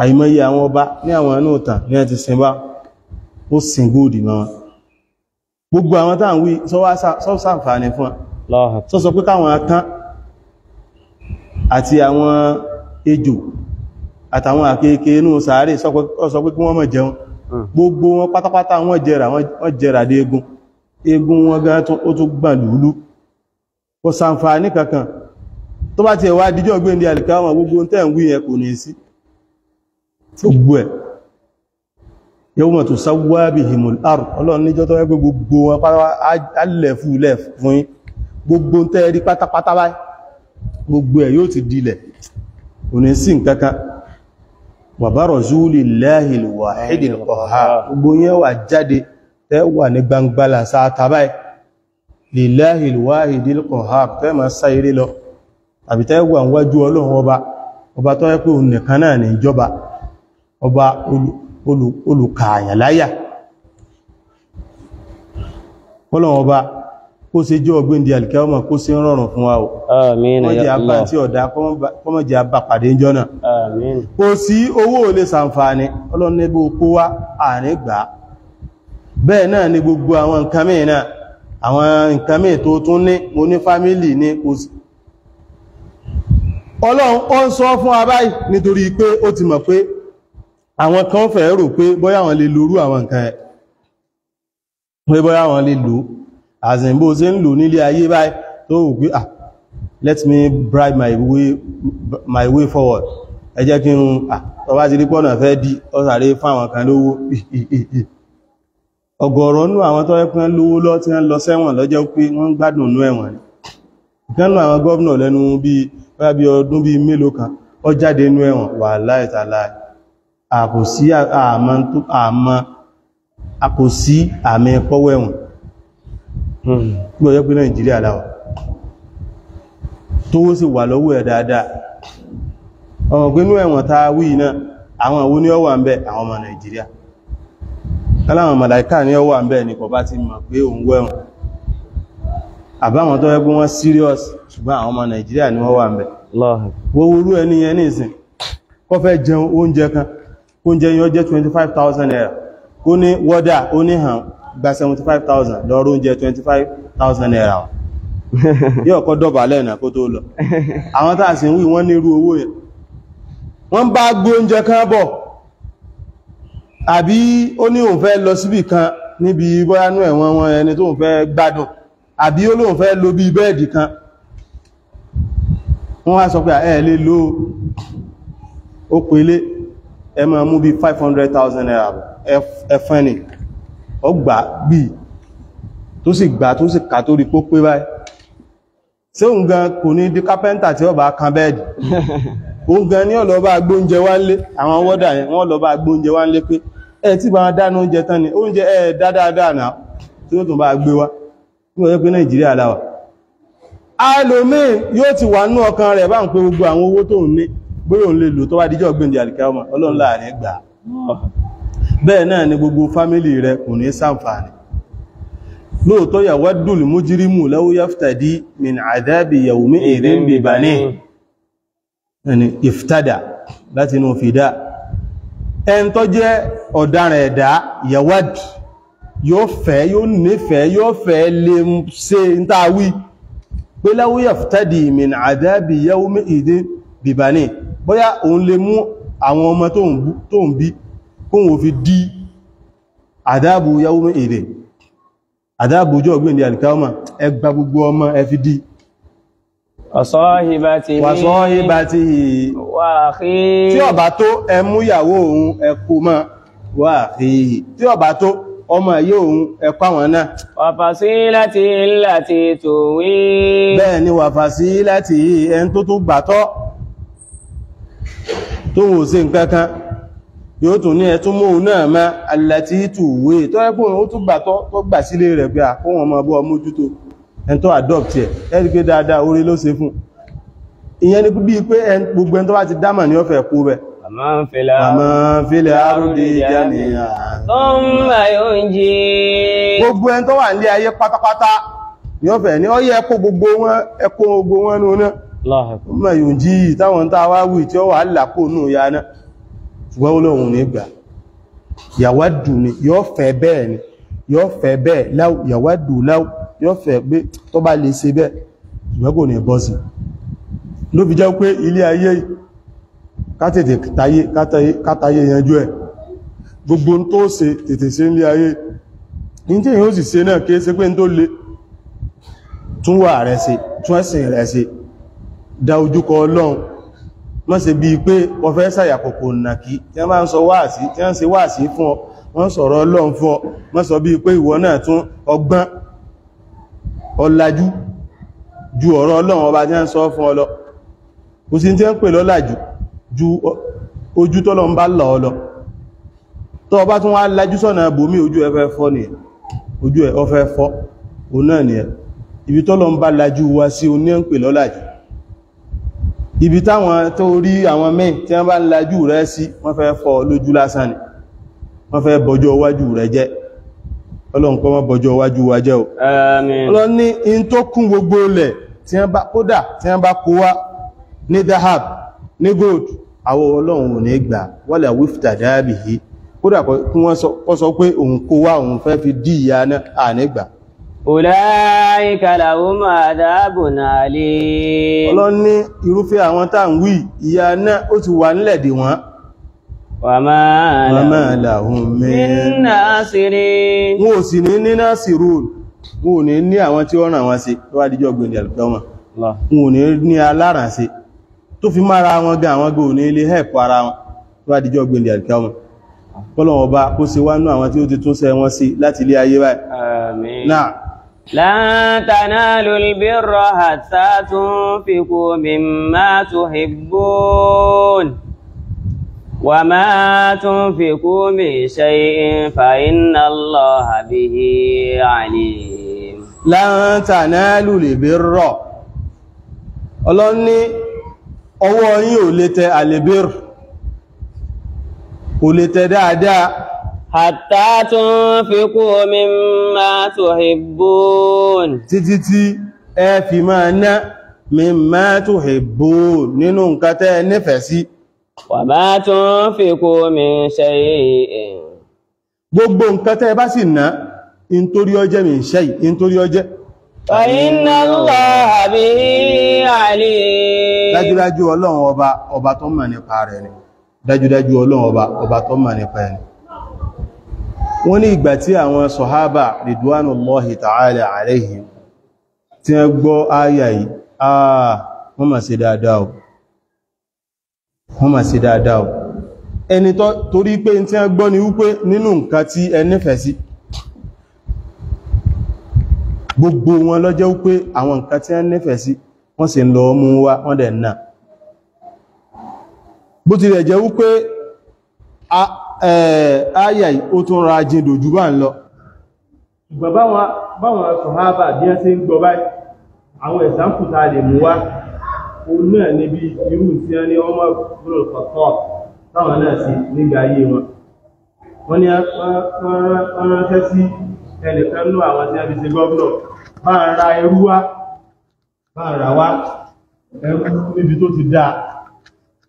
àìmọye àwọn ọba ní àwọn ẹnu ìtàn ní ẹ ti sin bá ó sin góòdì mọ́ wọn gbogbo àwọn táà ń wí sọ ṣàǹfààní fún wọn sọ sọ pé káwọn akán àti àwọn ejò àtàwọn àkekè inú sàárè sọ pé kí wọ́n má jẹun gbogbo wọn pátápátá wọ́n jẹrà dé egun wọn gan ó tún gbà lúlú kò ṣàǹfààní kankan tó bá ti ẹ̀wà díjọ́ gbé ní àlìkáwà gbogbo tẹ́ ń wí yẹn kò ní sí gbogbo ẹ̀ yawma tusawwa bihimul ard ọlọ́run níjọ́ tó wẹ́gbẹ́ gbogbo wọn alẹ̀ fún yín gbogbo tẹ́ rí pátápátá báyìí gbogbo ẹ̀ yóò ti dilẹ̀ kò ní sí nǹkankan wa barazu lillahil wahidil qahhar gbogbo yẹn wà jáde tẹ́ wà ní gbangbala sáta báyìí lillahil wahidil qahhar tẹ́ ma sáyéré lọ àbí tẹ́ wà níwájú ọlọ́run ọba tó yẹ pé òun nìkan náà ní ìjọba ọba olùkààyàn láyà ọlọ́run ọba kó ṣe jẹ́ ọgbẹ́ndì alìkẹ́ọmọ̀ kó ṣe rọrùn fún wa o àmín ya Allah tí ọ̀dá kọmọ̀jẹ́ àbá pàdé ń jọ́nà àmín kò sí owó olè sàǹfààní ọlọ́run ní gbogbo wá àárín gbà bẹ́ẹ̀ náà ni gbogbo àwọn nǹkan mìí náà àwọn nǹkan mìí tó tún ní mo ní fámílì ní kò sí ọlọ́run ó ń sọ fún abáyì nítorí pé ó ti mọ̀ pé àwọn kan fẹ́ rò pé bóyá wọn lè lórú àwọn nǹkan ẹ̀ pé bóyá wọn lè lò àzìnbó ṣe ń lò nílé ayé báyìí tó wù pé let me bribe my way forward ẹ jẹ́ kí n tọba ti rí pọ́nà fẹ́ dí ọ́sàrí fáwọn kan lówó ọ̀gọ̀rọ̀ nú àwọn tó ẹ́pẹ́ lówó lọ tí wọ́n lọ sẹ́wọ̀n lọ́jọ́ pé wọ́n gbádùn nú ẹ̀wọ̀n ni ìkánú àwọn gọ́ọ̀nà lẹ́nu bí ọdún bí mélòó kan ó jáde nú ẹ̀wọ̀n wà láìtàláì àkòsí àmì pọ́wọ́ ẹ̀wọ̀n gbọ́jọ́ pé Nàìjíríà láwà tó sì wà lọ́wọ́ ẹ̀ dáadáa ọmọ pé nú ẹ̀wọ̀n ta wí náà àwọn àwọn ní ọwà ń bẹ àwọn ọmọ Nàìjíríà aláwọn màláíkà ní ọwà ń bẹ ní kò bá ti mọ̀ pé òun wẹ̀wọ̀n àbáwọn tó ẹgbẹ́ wọn serious ṣùgbọ́n àwọn ọmọ Nàìjíríà ní wọ́n wà ń bẹ wọ́wọ́rú ẹni yẹn ní ìsìn kó fẹ́ jẹun oúnjẹ kan oúnjẹ yẹn jẹ́ 25,000 naira kó ní wọ́dà ó ní hàn gba 75,000 lọ́rọ̀ oúnjẹ 25,000 naira yóò kọ́ dọ̀bà lẹ́nà kó tó lọ àwọn tàà sí wí wọ́n ní irú owó yẹn wọ́n bá gbé oúnjẹ kan bọ̀ àbí ó ní òun fẹ́ lọ síbì kan níbi bóyánú ẹ̀wọ̀n wọn ẹni tó ń fẹ́ gbádùn àbí ó lóun fẹ́ lo bí bẹ́ẹ̀dì kan wọ́n wá sọ pé ẹ̀ lè lo ó pèlé ẹ máa mú bí 500,000 naira ẹfẹ́ ni ó gbà bí tó sì gbà tó sì kà tó rí pópé báyìí ṣé òun gan kò ní di kápẹ́ntà tí ó bá kan bẹ́ẹ̀dì òun gan ní ọ̀lọ́ bá gbóúnjẹ wá lé àwọn wọ́dà yẹn wọ́n lọ bá gbóúnjẹ wá lé pé ẹ tí bá dáná oúnjẹ tán ni oúnjẹ ẹ dáadáa náà tí ó tún bá gbé wá ní ọjọ́ pé Nàìjíríà láwà alòmíì yóò ti wà nú ọkàn rẹ̀ bá ń pé gbogbo àwọn owó tó ń ní bóyá òun lè lò tó bá díjọ́ gbìndì àlìkáwà Ọlọ́run láàrin gbà bẹ́ẹ̀ náà ni gbogbo fámílì rẹ̀ kò ní ṣàǹfààní lóòtọ́ yawaddul mujrimu law yaftadi min adabi yawmi'idhin bi banihi ẹni iftada láti inú fìdá ẹn tó jẹ́ ọ̀daràn ẹ̀dá yawad yóò fẹ́ yóò nífẹ̀ẹ́ yóò fẹ́ lè ṣe ń tàwí pé law yaftadi min adabi yawmi'idhin bi banihi bóyá òun lè mú àwọn ọmọ tó ń bí kóhun fi dí àdábù yawmi'idhin àdábù jọ ọgbìn di alìkáwọ́mà ẹgbà gbogbo ọmọ ẹ fi dí wàsọ́hìbátìhì wa akhihi tí ó bá tó ẹmú ìyàwó òun ẹkù mọ́ wa akhihi tí ó bá tó ọmọ ẹ̀yẹ òun ẹkù àwọn náà wa fasilatihi allati tuwi bẹ́ẹ̀ ni wa fasilatihi ẹn tó tó gbàtọ́ tó wò sí nǹkankan yóò tún ní ẹtún mọ́ náà má allati tuwi tó ẹkùn ó tún gbàtọ́ tó gbà sílé rẹ̀ pé àkóhun ọmọ ọbọ̀ mójútó ẹn tó adopt ẹ̀ ẹ́rì pé dáadáa orí ló ṣe fún ìyẹn ni bí pé gbogbo ẹn tó bá ti dámà ní ọ̀fẹ́ kú bẹ man fil ardi jami'an thumma yunji gbogbo ẹn tó wà ní ayé pátápátá ní ọ̀fẹ́ ní ọyẹ́ ẹkó gbogbo wọn nù náà ọmọ yunji táwọn tá wá wì tí ó wà lápò nù ya náà ṣùgbọ́n Ọlọ́run ní gbà yawaddu ni yóò fẹ́ bẹ́ẹ̀ ni yóò fẹ́ bẹ́ẹ̀ láw yawaddu láw yóò fẹ́ pé tó bá lè ṣe bẹ́ẹ̀ ṣùgbọ́n kò ní bọ́ sí ló fi jẹ́ pé ilé ayé kátètè kátayé yanjú ẹ̀ gbogbo tó ṣe tètè ṣe ilé ayé ní tí èyàn ó sì ṣe náà kìí ṣe pé tó le tún wà rẹ̀ ṣe tún ẹ̀sìn rẹ̀ ṣe dá ojúkọ Ọlọ́run má ṣe bí pé wọ́n fẹ́ ṣàyàkòkò nàkí tí wọ́n bá ń sọ wáàsí tí wọ́n ń ṣe wáàsí fún ọ wọ́n sọ̀rọ̀ Ọlọ́run fún ọ má sọ bí pé ìwọ náà tún ọgbọ́n ọ̀làjú ju ọ̀rọ̀ Ọlọ́run ọba tí wọ́n sọ fún ọ lọ kò sí tí wọ́n pè lọ́làjú ju ojú tọ́lọ ń bá lọ ọ lọ tó ọba tún wá lájú sọ́nà bòmí ojú ẹ fẹ́ fọ́ nìyẹn ojú ẹ ọ fẹ́ fọ́ òun náà nìyẹn ibi tọ́lọ ń bá lájú wá sí oní ń pè lọ́làjú ibi táwọn tó rí àwọn míì tí wọ́n bá ń lájú rẹ̀ sí wọ́n fẹ́ fọ́ lójú lásán ni wọ́n fẹ́ bọjọ́ iwájú rẹ̀ jẹ́ Ọlọ́run kó má bọjọ́ iwájú wa jẹ́ o àmín Ọlọ́run ní in tó kún gbogbo ilẹ̀ tí wọ́n bá kódà tí wọ́n bá kó wá ní dahab ní gold àwọn Ọlọ́run ò ní gbà wala wiftada bihi kódà kí wọ́n sọ pé òun kó wá òun fẹ́ fi dí ìyà náà à ní gbà ulaika lahum adhabun alim Ọlọ́run ní irúfẹ́ àwọn tá ń wí ìyà náà ó ti wà nílẹ̀ dè wọ́n wa ma lahum min nasirin wọn ò sì ní nasirun wọn ò ní ní àwọn tí ó ràn wọn sí tó wá díjọ́ gbẹ̀ndẹ̀ alùpùpù wọn ò ní ní alárànṣe tó fi mára wọn gan àwọn gbò ní ilé hẹ́ẹ̀kọ́ ara wọn tó wá díjọ́ gbẹ̀ndẹ̀ alùpùpù kọ́lọ̀wọ̀ bá kó ṣe wá ní àwọn tí ó ti tún ṣe wọn sí láti ilé ayé báyìí àmín náà lan tanalul birra hatta tunfiqu mimma tuhibbun wa ma tunfiqu min shay'in fa inna Allaha bihi alim lan tanalul birra Ọlọ́run ní ọwọ́ yín ò lè tẹ àlèbír kò lè tẹ dáadáa hatta tunfiqu mimma tuhibbun títí tí ẹ fi máa ná mimma tuhibbun nínú nǹkan tẹ́ nífẹ̀ẹ́ sí wa ma tunfiqu min shay'in gbogbo nǹkan tẹ́ bá sì ná nítorí ọjẹ́ min shay nítorí ọjẹ́ fa inna Allaha bihi alim dájúdájú Ọlọ́run ọba tó mọ̀ nípa rẹ̀ ni dájúdájú Ọlọ́run ọba tó mọ̀ nípa ẹni wọ́n ní ìgbà tí àwọn sọ̀hábà ridwanullahi ta'ala alaihim tí wọ́n gbọ́ áyà yìí wọ́n mà ṣe dáadáa o wọ́n mà ṣe dáadáa o ẹni torí pé tí wọ́n gbọ́ ni wípé nínú nǹkan tí ẹ nífẹ̀ẹ́ sí gbogbo wọn ló jẹ́ wípé àwọn nǹkan tí wọ́n nífẹ̀ẹ́ sí wọ́n sì ń lọ mú wá wọ́n dẹ̀ náà bó ti rẹ̀ jẹ́ wípé ayà ó tún ra jìn jù bá ń lọ ṣùgbọ́n báwọn sọ̀hábà bí wọ́n ṣe ń gbọ́ báyìí àwọn ẹ̀sàmpù tá lè mú wá o náà níbi irú tí wọ́n ní ọmọ ìgbòrò pọ̀tọ́ táwọn náà sí nígbà ayé wọn wọ́n ní wọ́n ránṣẹ́ sí ẹnìkan ní àwọn tí wọ́n fi ṣe gọ́ọ̀nà bá ń ra ẹrú wá bá ń ra wá ẹrú níbi tó ti dáa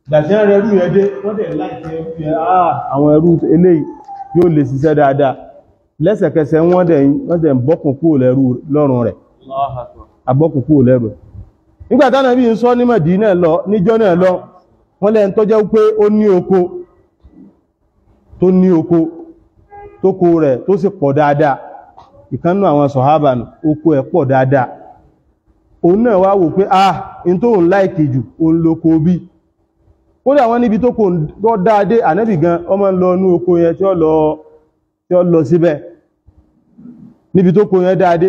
gbàtí ẹrẹ ẹrú yẹn dé wọ́n dẹ̀ láìsí ẹrú yẹn àwọn ẹrú eléyìí yóò lè ṣiṣẹ́ dáadáa lẹ́sẹ̀kẹsẹ̀ wọ́n dẹ̀ bọ́kùn kúrò lẹ́rú lọ́rùn rẹ̀ abọ́kùn kúrò lẹ́rù nígbà tí Ànábì ń sọ ní Mádínà lọ níjọ́ náà lọ wọ́n lẹ́n tó jẹ́ pé ó ní oko tó ní oko tó kó rẹ̀ tó sì pọ̀ dáadáa ìkánnú àwọn sọ̀hábà oko ẹ̀ pọ̀ dáadáa òun náà wá wò pé in tó ń láìkì jù òun lóko bí kódà wọ́n níbi tó kò tó dáadé Ànábì gan ọmọ lọ ní oko yẹn tí ó lọ síbẹ̀ níbi tó kò yẹn dáadé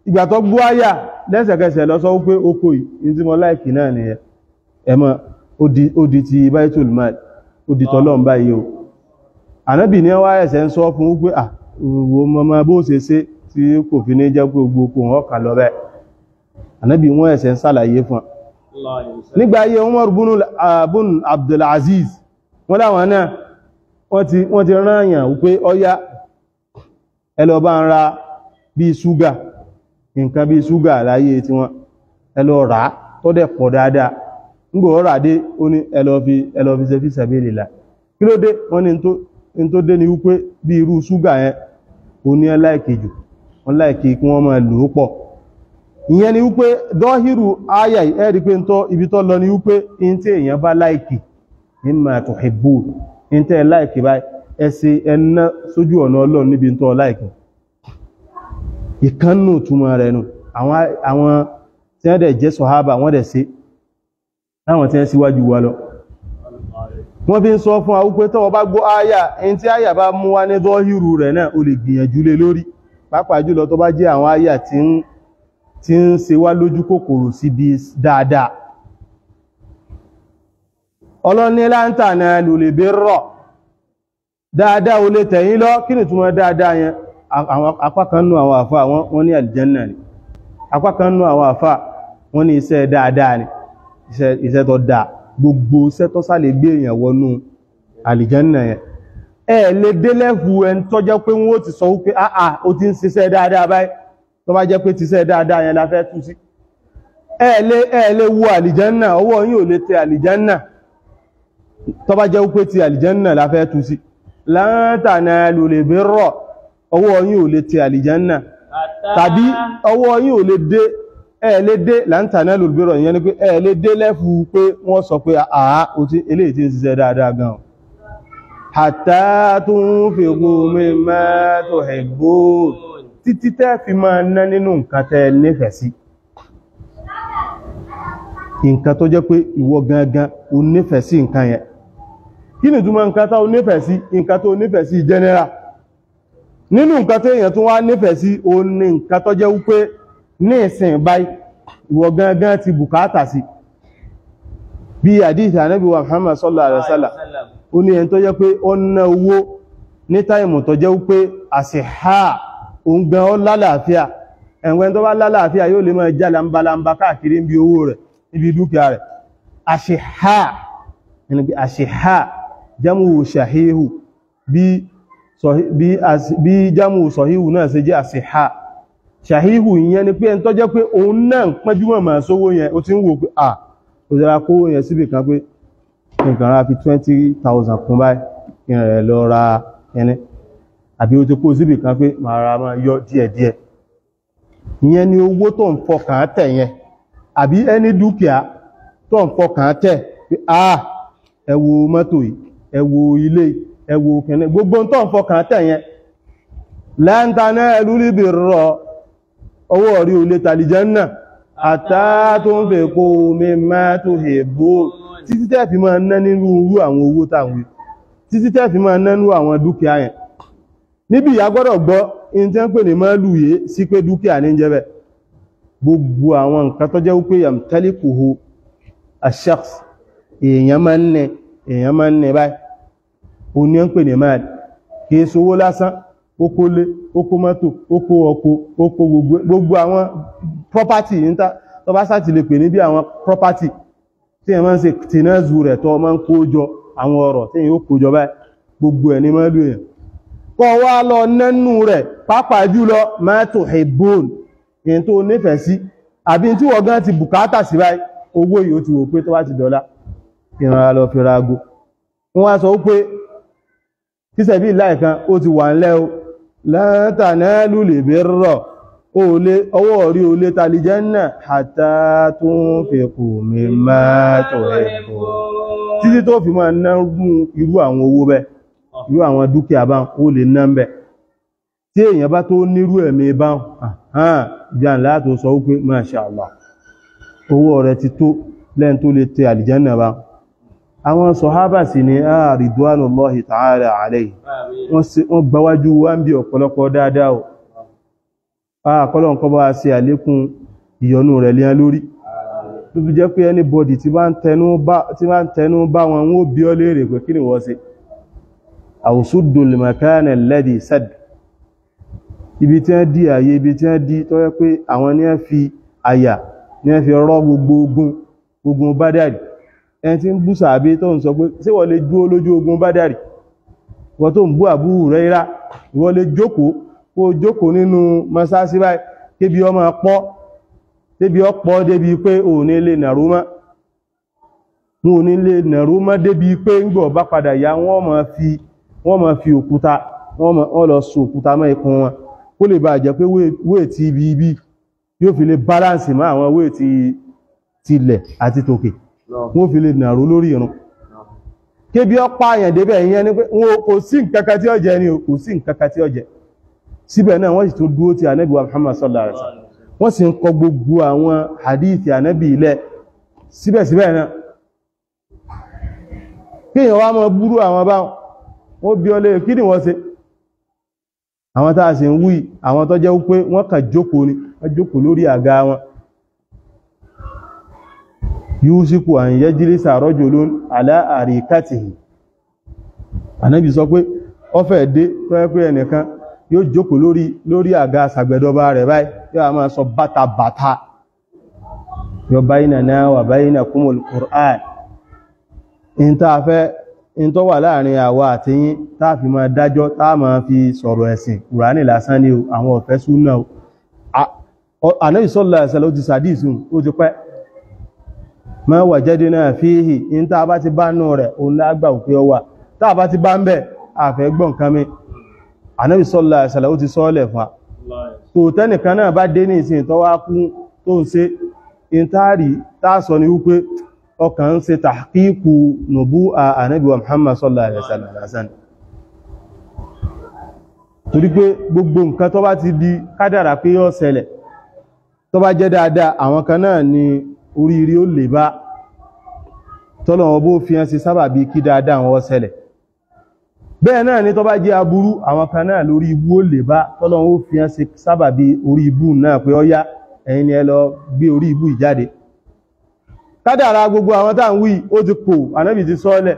ìgbà tó gbọ́ àyà lẹ́sẹ̀kẹsẹ̀ lọ sọ wípé oko yìí tí mo láìkì náà nìyẹn ẹmọ ó di ti Baitul Mal ó di tọ́lọ́run báyìí o Ànábì ní wá ẹ̀sẹ̀ ń sọ fún wípé mọ́mọ́ bó ṣe ṣe tí kò fi ní jẹ́ pé gbogbo oko wọn kà lọ bẹ́ẹ̀ Ànábì wọ́n ẹ̀sẹ̀ ń sàlàyé fún nígbà ayé Umar bun Abdul Aziz wọ́n láwọn náà wọ́n ti rányàn wípé ọya ẹ lọ bá ń ra bí ṣúgà nǹkan bí ṣúgà láyé tí wọ́n ẹ lọ rà tó dẹ̀ pọ̀ dáadáa nígbò ọ̀rọ̀ àdé ó ní ẹ lọ fi ṣe fi sabilillah kí ló dé wọ́n ní tó dé ní wípé bí irú ṣúgà yẹn ò ní láìkì jù wọ́n láìkì kí wọ́n máa lò ó pọ̀ ìyẹn ni wípé dọ́hírù ayà ẹ̀rí pé ibi tó lọ ni wípé in tí èèyàn bá láìkì mimma tuhibbun in tẹ́ láìkì báyìí ẹsẹ̀ ẹ̀nà sójú ọ̀nà Ọlọ́run níbi tó láìkì ìkánnù túmọ̀ rẹ̀ nù àwọn tí wọ́n dẹ̀ jẹ́ sọ̀hábà wọ́n dẹ̀ sí láwọn tí wọ́n síwájú wa lọ wọ́n fi ń sọ fún àwọn pé tọ́wọ́ bá gbọ́ áyà ẹni tí áyà bá mú wá ní dọ́hírù rẹ̀ náà o lè gbìyànjú lé lórí pàápàá jùlọ tó bá jẹ́ àwọn áyà tí ń ṣe wá lójú kòkòrò síbi dáadáa ọlọ́ni láńtà náà lò lè bẹ́ rọ̀ dáadáa o lè tẹ̀yìn lọ kí ni túnmọ̀ dáadáa yẹn apá kan nú àwọn àfà wọ́n ní àlìjẹ́nnà ni apá kan nú àwọn àfà wọ́n ní iṣẹ́ dáadáa ni iṣẹ́ tó dáa gbogbo iṣẹ́ tó sá lè gbé èèyàn wọnú àlìjẹ́nnà yẹn lè dé lẹ́fù ẹni tó jẹ́ pé wọ́n ti sọ wípé ó ti ń ṣiṣẹ́ dáadáa báyìí tó bá jẹ́ pé ti ṣiṣẹ́ dáadáa yẹn la fẹ́ tú sí lè wo àlìjẹ́nnà ọwọ́ yín ò lè tẹ àlìjẹ́nnà tó bá jẹ́ wípé ti àlìjẹ́nnà la fẹ́ tú sí lan tanalul birra ọwọ́ yín ò lè tẹ àlìjẹ́nnà tàbí ọwọ́ yín ò lè dé lè dé lan tanalul birra ìyẹn ni pé lè dé lẹ́fù pé wọ́n sọ pé eléyìí tí ń ṣiṣẹ́ dáadáa gan hatta tunfiqu mimma tuhibbun títí tẹ́ fi máa ná nínú nǹkan tẹ́ nífẹ̀ẹ́ sí nǹkan tó jẹ́ pé ìwọ gangan o nífẹ̀ẹ́ sí nǹkan yẹn kí ni túnmọ̀ nǹkan tó nífẹ̀ẹ́ sí nǹkan tó nífẹ̀ẹ́ sí general nínú nǹkan tó èèyàn tó wá nífẹ̀ẹ́ sí o ní nǹkan tó jẹ́ wípé ní ìsìn báyìí ìwọ gangan ti bùkátà sí bí hadith Ànábì wa Muhammad sallallahu alaihi wasallam ó ní ẹni tó jẹ́ pé ó ná owó ní táìmù tó jẹ́ wípé àṣìhá òun gan ó lálàáfíà ẹ̀wọ̀n tó bá lálàáfíà yóò lè máa já lambalamba káàkiri níbi owó rẹ̀ níbi dúkìá rẹ̀ àṣìhá jámù ṣàhíhù bí jámù sọ̀híhù náà ṣe jẹ́ àṣìhá ṣàhíhù ìyẹn ni pé ẹni tó jẹ́ pé òun náà pẹ́júmọ̀ máa sówó yẹn ó ti ń wò pé ó jẹ́ra kó yẹn síbì kan pé nǹkan ra fi 20,000 kún báyìí ìrìn lọ ra ẹni àbí ó ti kó síbì kan pé máa yọ díẹ̀díẹ̀ ìyẹn ni owó tó ń fọkàn tẹ̀ yẹn àbí ẹni dúkìá tó ń fọkàn tẹ̀ pé ẹ wo mọ́tò yìí ẹ wo ilé ẹ wo kẹ́nẹ́ gbogbo tó ń fọkàn tẹ̀ yẹn lan tanalul birra ọwọ́ rí olè tàlìjẹ́nnà hatta tunfiqu mimma tuhibbun títí tẹ́ fi máa ná nínú irú àwọn owó táwọn títí tẹ́ fi máa ná nínú àwọn dúkìá yẹn níbi ìyá gbọ́dọ̀ gbọ́ in tẹ́ ń pè ní máàlù yé sí pé dúkìá ní jẹ́ bẹ̀ gbogbo àwọn nǹkan tó jẹ́ wípé yamtalikuhu ash-shakhs èèyàn máa ń nẹ báyìí o ní ń pè ní máàlù kìí sówó lásán ó kó lé ó kó mọ́tò ó kó ọkọ̀ ó kó gbogbo àwọn property níta tó bá sá ti lè pè ní bí àwọn property tí ẹ máa ń ṣe tìnázù rẹ̀ tó máa ń kó jọ àwọn ọ̀rọ̀ tí yóò kó jọ báyìí gbogbo ẹ̀ ní máàlù èèyàn kọ́ wá lọ nẹ́nu rẹ̀ pàápàá jùlọ ma tuhibbun in tó nífẹ̀ẹ́ sí àbí tí wọ́n gan ti bùkátà sí báyìí owó yìí ó ti wò pé tó bá ti dọ́là ìrànlá lọ fi rago wọ́n wá sọ pé kíṣẹ̀ bí láìkan ó ti wà ńlẹ́ o lan tanalul birra ọwọ́ orí olé tàlìjẹ́nnà hatta tunfiqu mimma tuhibbun títí tó fi máa ná irú àwọn owó bẹ́ẹ̀ irú àwọn dúkìá bá ó lè ná bẹ̀ tí èèyàn bá tó nírú ẹ̀mí bá ìjà ńlá tó sọ wípé Masha Allah owó rẹ̀ ti tó lẹ́n tó lè tẹ àlìjánà bá àwọn sọ̀hábà sì ni ridwanullahi ta'ala alayhi wọ́n gbáwájú wá ń bí ọ̀pọ̀lọpọ̀ dáadáa o kọ́lọ̀n kọ́ bá ṣe àlékún ìyọ́nú rẹ̀ lé lórí tó fi jẹ́ pé anybody tí bá ń tẹnu bá wọn wó bí ọ léèrè pé kí ni wọ́n ṣe àwùsùdùl makana alladhi sadd ibi tí wọ́n dí àyè ibi tí wọ́n dí tó yẹ pé àwọn ní wọ́n fi àyà ní wọ́n fi rọ́ gbogbo ogun Bádàrì ẹni tí ń bú sàábé tó ń sọ pé ṣé wọ́n lè dúró lójú ogun Bádàrì wọ́n tó ń bú Abu Hurairah wọ́n lè jókòó nínú mọ́sáàsì báyìí kébi ọmọ pọ́ débi ọpọ́ débi pé òun ní lè nàró mọ́ wọn ò ní lè nàró mọ́ débi pé ń gbọ́ bá padà yá wọ́n máa fi òkúta wọ́n lọ so òkúta mọ́ ikùn wọn kó lè bá jẹ́ pé wéètì ibi yóò fi lè balance mọ́ àwọn wéètì tilẹ̀ àti tòkè wọ́n fi lè nàró lórí ìrun kébí ọpá àyàn débẹ̀ ìyẹn ni pé wọn kò sí nǹkankan tí ó jẹ ni kò sí nǹkankan tí ó jẹ síbẹ̀ náà wọ́n sì tó dúró ti ànábì wa Muhammad sallallahu alaihi wasallam wọ́n sì ń kọ gbogbo àwọn hadithi ànábì ilẹ̀ síbẹ̀síbẹ̀ náà kí èèyàn wá mọ́ búrú àwọn báwọn wọ́n bí ọlẹ́ kí ni wọ́n ṣe àwọn tàà sì ń wí àwọn tó jẹ́ wípé wọ́n kà jókòó ni wọ́n jókòó lórí àga wọn yúsíkù an yajlisa rajulun ala arikatihi ànábì sọ pé ó fẹ́ dé tó yẹ pé ẹnìkan yóò jókòó lórí àga sàgbẹ̀dọba rẹ̀ báyìí yóò máa sọ bátàbátà yọ baynana wa baynakumul Qur'an in tó wà láàrin àwa àti yín tá fi máa dájọ́ tá máa fi sọ̀rọ̀ ẹ̀sìn Kùránì lásán ni àwọn ọ̀fẹ́ súnà ànábì sallallahu alaihi wasallam ó ti sàdísùn ó ti pẹ́ ma wajadna fihi in tá bá ti bá nù rẹ̀ òun lágbà òpé ọwà tá bá ti bá ń bẹ̀ àfẹ́ gbọ́n kan mi ànábì sallallahu alaihi wasallam ó ti sọ́ọ̀lẹ̀ fún tó tẹ́nìkan náà bá dé ní ìsìn tó wá kún tó ń ṣe in táàrí táàsọ ni wípé ọkàn ń ṣe tahqiqu nubu'a ànábì wa Muhammad sallallahu alaihi wasallam torí pé gbogbo nǹkan tó bá ti di kádàrà pé yóò ṣẹlẹ̀ tó bá jẹ́ dáadáa àwọn kan náà ni oríire ó lè bá tọ́lọ̀wọ́ bó fi hàn sí sábàbí kí dáadáa wọn ṣẹlẹ̀ bẹ́ẹ̀ náà ni tó bá jẹ́ aburú àwọn kan náà lórí ibú ó lè bá tọ́lọ̀wọ́ fi hàn sí sábàbí orí ibú náà pé ọyá ẹ̀yin ni ẹ lọ gbé orí ibú ìjáde kádàrá gbogbo àwọn tá ń wí ó ti pò ànábì ti sọ́ọ́lẹ̀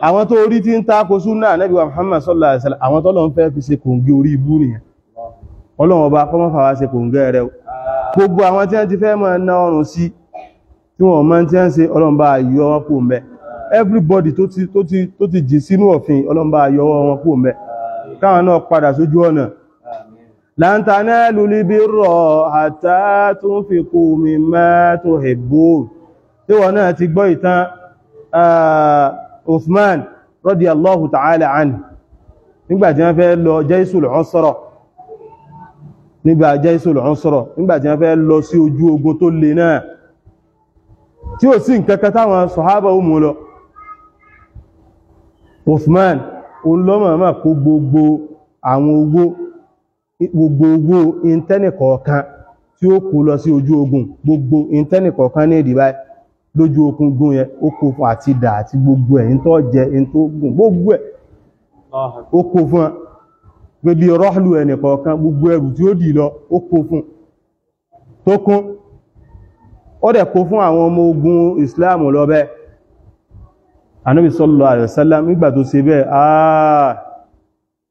àwọn tó orí tí ń tako súnà ànábì wa Muhammad sallallahu alaihi wasallam àwọn tọ́lọ̀ ń fẹ́ fi ṣe kòǹgẹ́ orí ibú nìyẹn Ọlọ́run ọba kọ́mọ́ fàwá ṣe kòǹgẹ́ rẹ̀ gbogbo àwọn tí wọ́n ti fẹ́ máa ná ọrùn sí tí wọ́n máa tí wọ́n ṣe Ọlọ́run bá yọ wọn kúrò ńbẹ̀ everybody tó ti jì sínú òfin Ọlọ́run bá yọ wọn kúrò ńbẹ̀ káwọn náà padà sójú ọ̀nà lan tanalul birra hatta tunfiqu mimma tuhibbun tí wọ́n náà ti gbọ́ ìtàn Uthman radiyallahu ta'ala anhu nígbàtí wọ́n fẹ́ lọ Jaysul Usra nígbàtí wọ́n fẹ́ lọ sí ojú ogun tó le náà tí ó sì nǹkankan táwọn sọ̀hábà ó mú lọ Uthman olómọ̀ọ́mọ̀ kó gbogbo owó intẹ́nìkọ̀ọ̀kan tí ó kó lọ sí ojú ogun gbogbo intẹ́nìkọ̀ọ̀kan ní ìdìbà lójú okun gún yẹn ó kó fún àti dà àti gbogbo ẹ̀ in tó jẹ in tó gùn gbogbo ẹ̀ ó kó fún pé bí rọ́hlù ẹnìkọ̀ọ̀kan gbogbo ẹrù tí ó dì lọ ó kó fún tó kún ó dẹ̀ kó fún àwọn ọmọ ogun Islam lọ bẹ́ẹ̀ Ànábì sallallahu alaihi wasallam nígbà tó ṣe bẹ́ẹ̀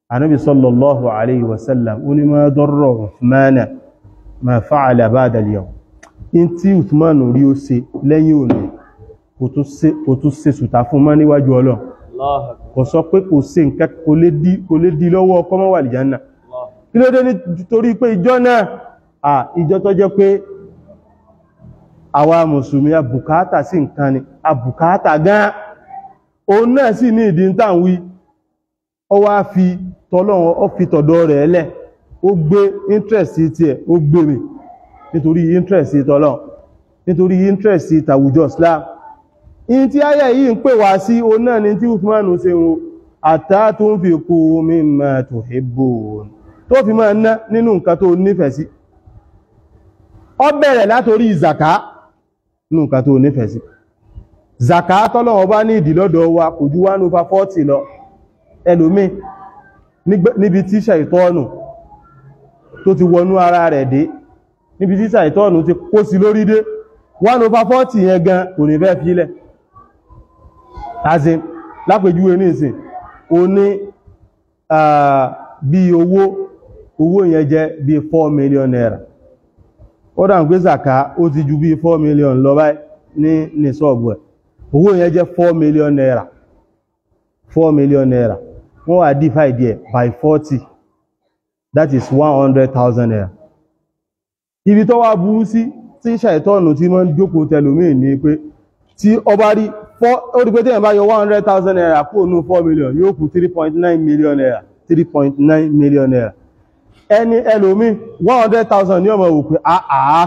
Ànábì sallallahu alaihi wasallam ó ní ma darra Uthmana ma fa'ala ba'da al-yawm in tí Uthman rí ó ṣe lẹ́yìn òní kò tún ṣe sùtà fún mọ́ níwájú Ọlọ́run kò sọ pé kò ṣe nǹkan kò lè dí lọ́wọ́ ọkọ́ mọ́ wà lè jánà kí ló dé nítorí pé ìjọ náà ìjọ tó jẹ́ pé àwa mùsùlùmí abùkátà sí nǹkan ni abùkátà gan òun náà sì ní ìdí tàn wí ó wá fi tọ́lọ́run ó fi tọ̀dọ̀ rẹ̀ lẹ̀ ó gbé interest ti ẹ̀ ó gbé mi nítorí interest tọ́lọ́run nítorí interest tàwùjọ Islam in tí ayẹ̀ yìí ń pè wá sí òun náà ni tí Uthman ṣe wọn hatta tunfiqu mimma tuhibbun tó fi máa ná nínú nǹkan tó nífẹ̀ẹ́ sí ó bẹ̀rẹ̀ látorí zaka nínú nǹkan tó nífẹ̀ẹ́ sí zaka tọ́lọ́run bá ní ìdí lọ́dọ̀ wa kò ju 1/40 lọ ẹlòmí níbi tí ṣàìtọ́nù tó ti wọnú ara rẹ̀ dé níbi tí ṣàìtọ́nù ti kó sí lórí dé 1/40 yẹn gan kò ní fẹ́ fílẹ̀ azim lápèjúwe ní ìsìn o ní bí owó yẹn jẹ́ bí 4 million naira ó dà ń pé zaka ó ti ju bí 4 million lọ báyìí ní sọ́ọ̀bù ẹ̀ owó yẹn jẹ́ 4 million naira 4 million naira wọ́n wá divide ẹ̀ by 40 that is 100,000 naira ibi tó wá burú sí tí ṣàìtọ́nù tí mọ́ jókòó tẹlòmí ní pé tí ó bá rí ó rí pé téèyàn bá yọ 100,000 naira kúrò nínú 4 million yóò kù 3.9 million naira 3.9 million naira. Ẹni ẹlòmí 100,000 ní ọmọ òpin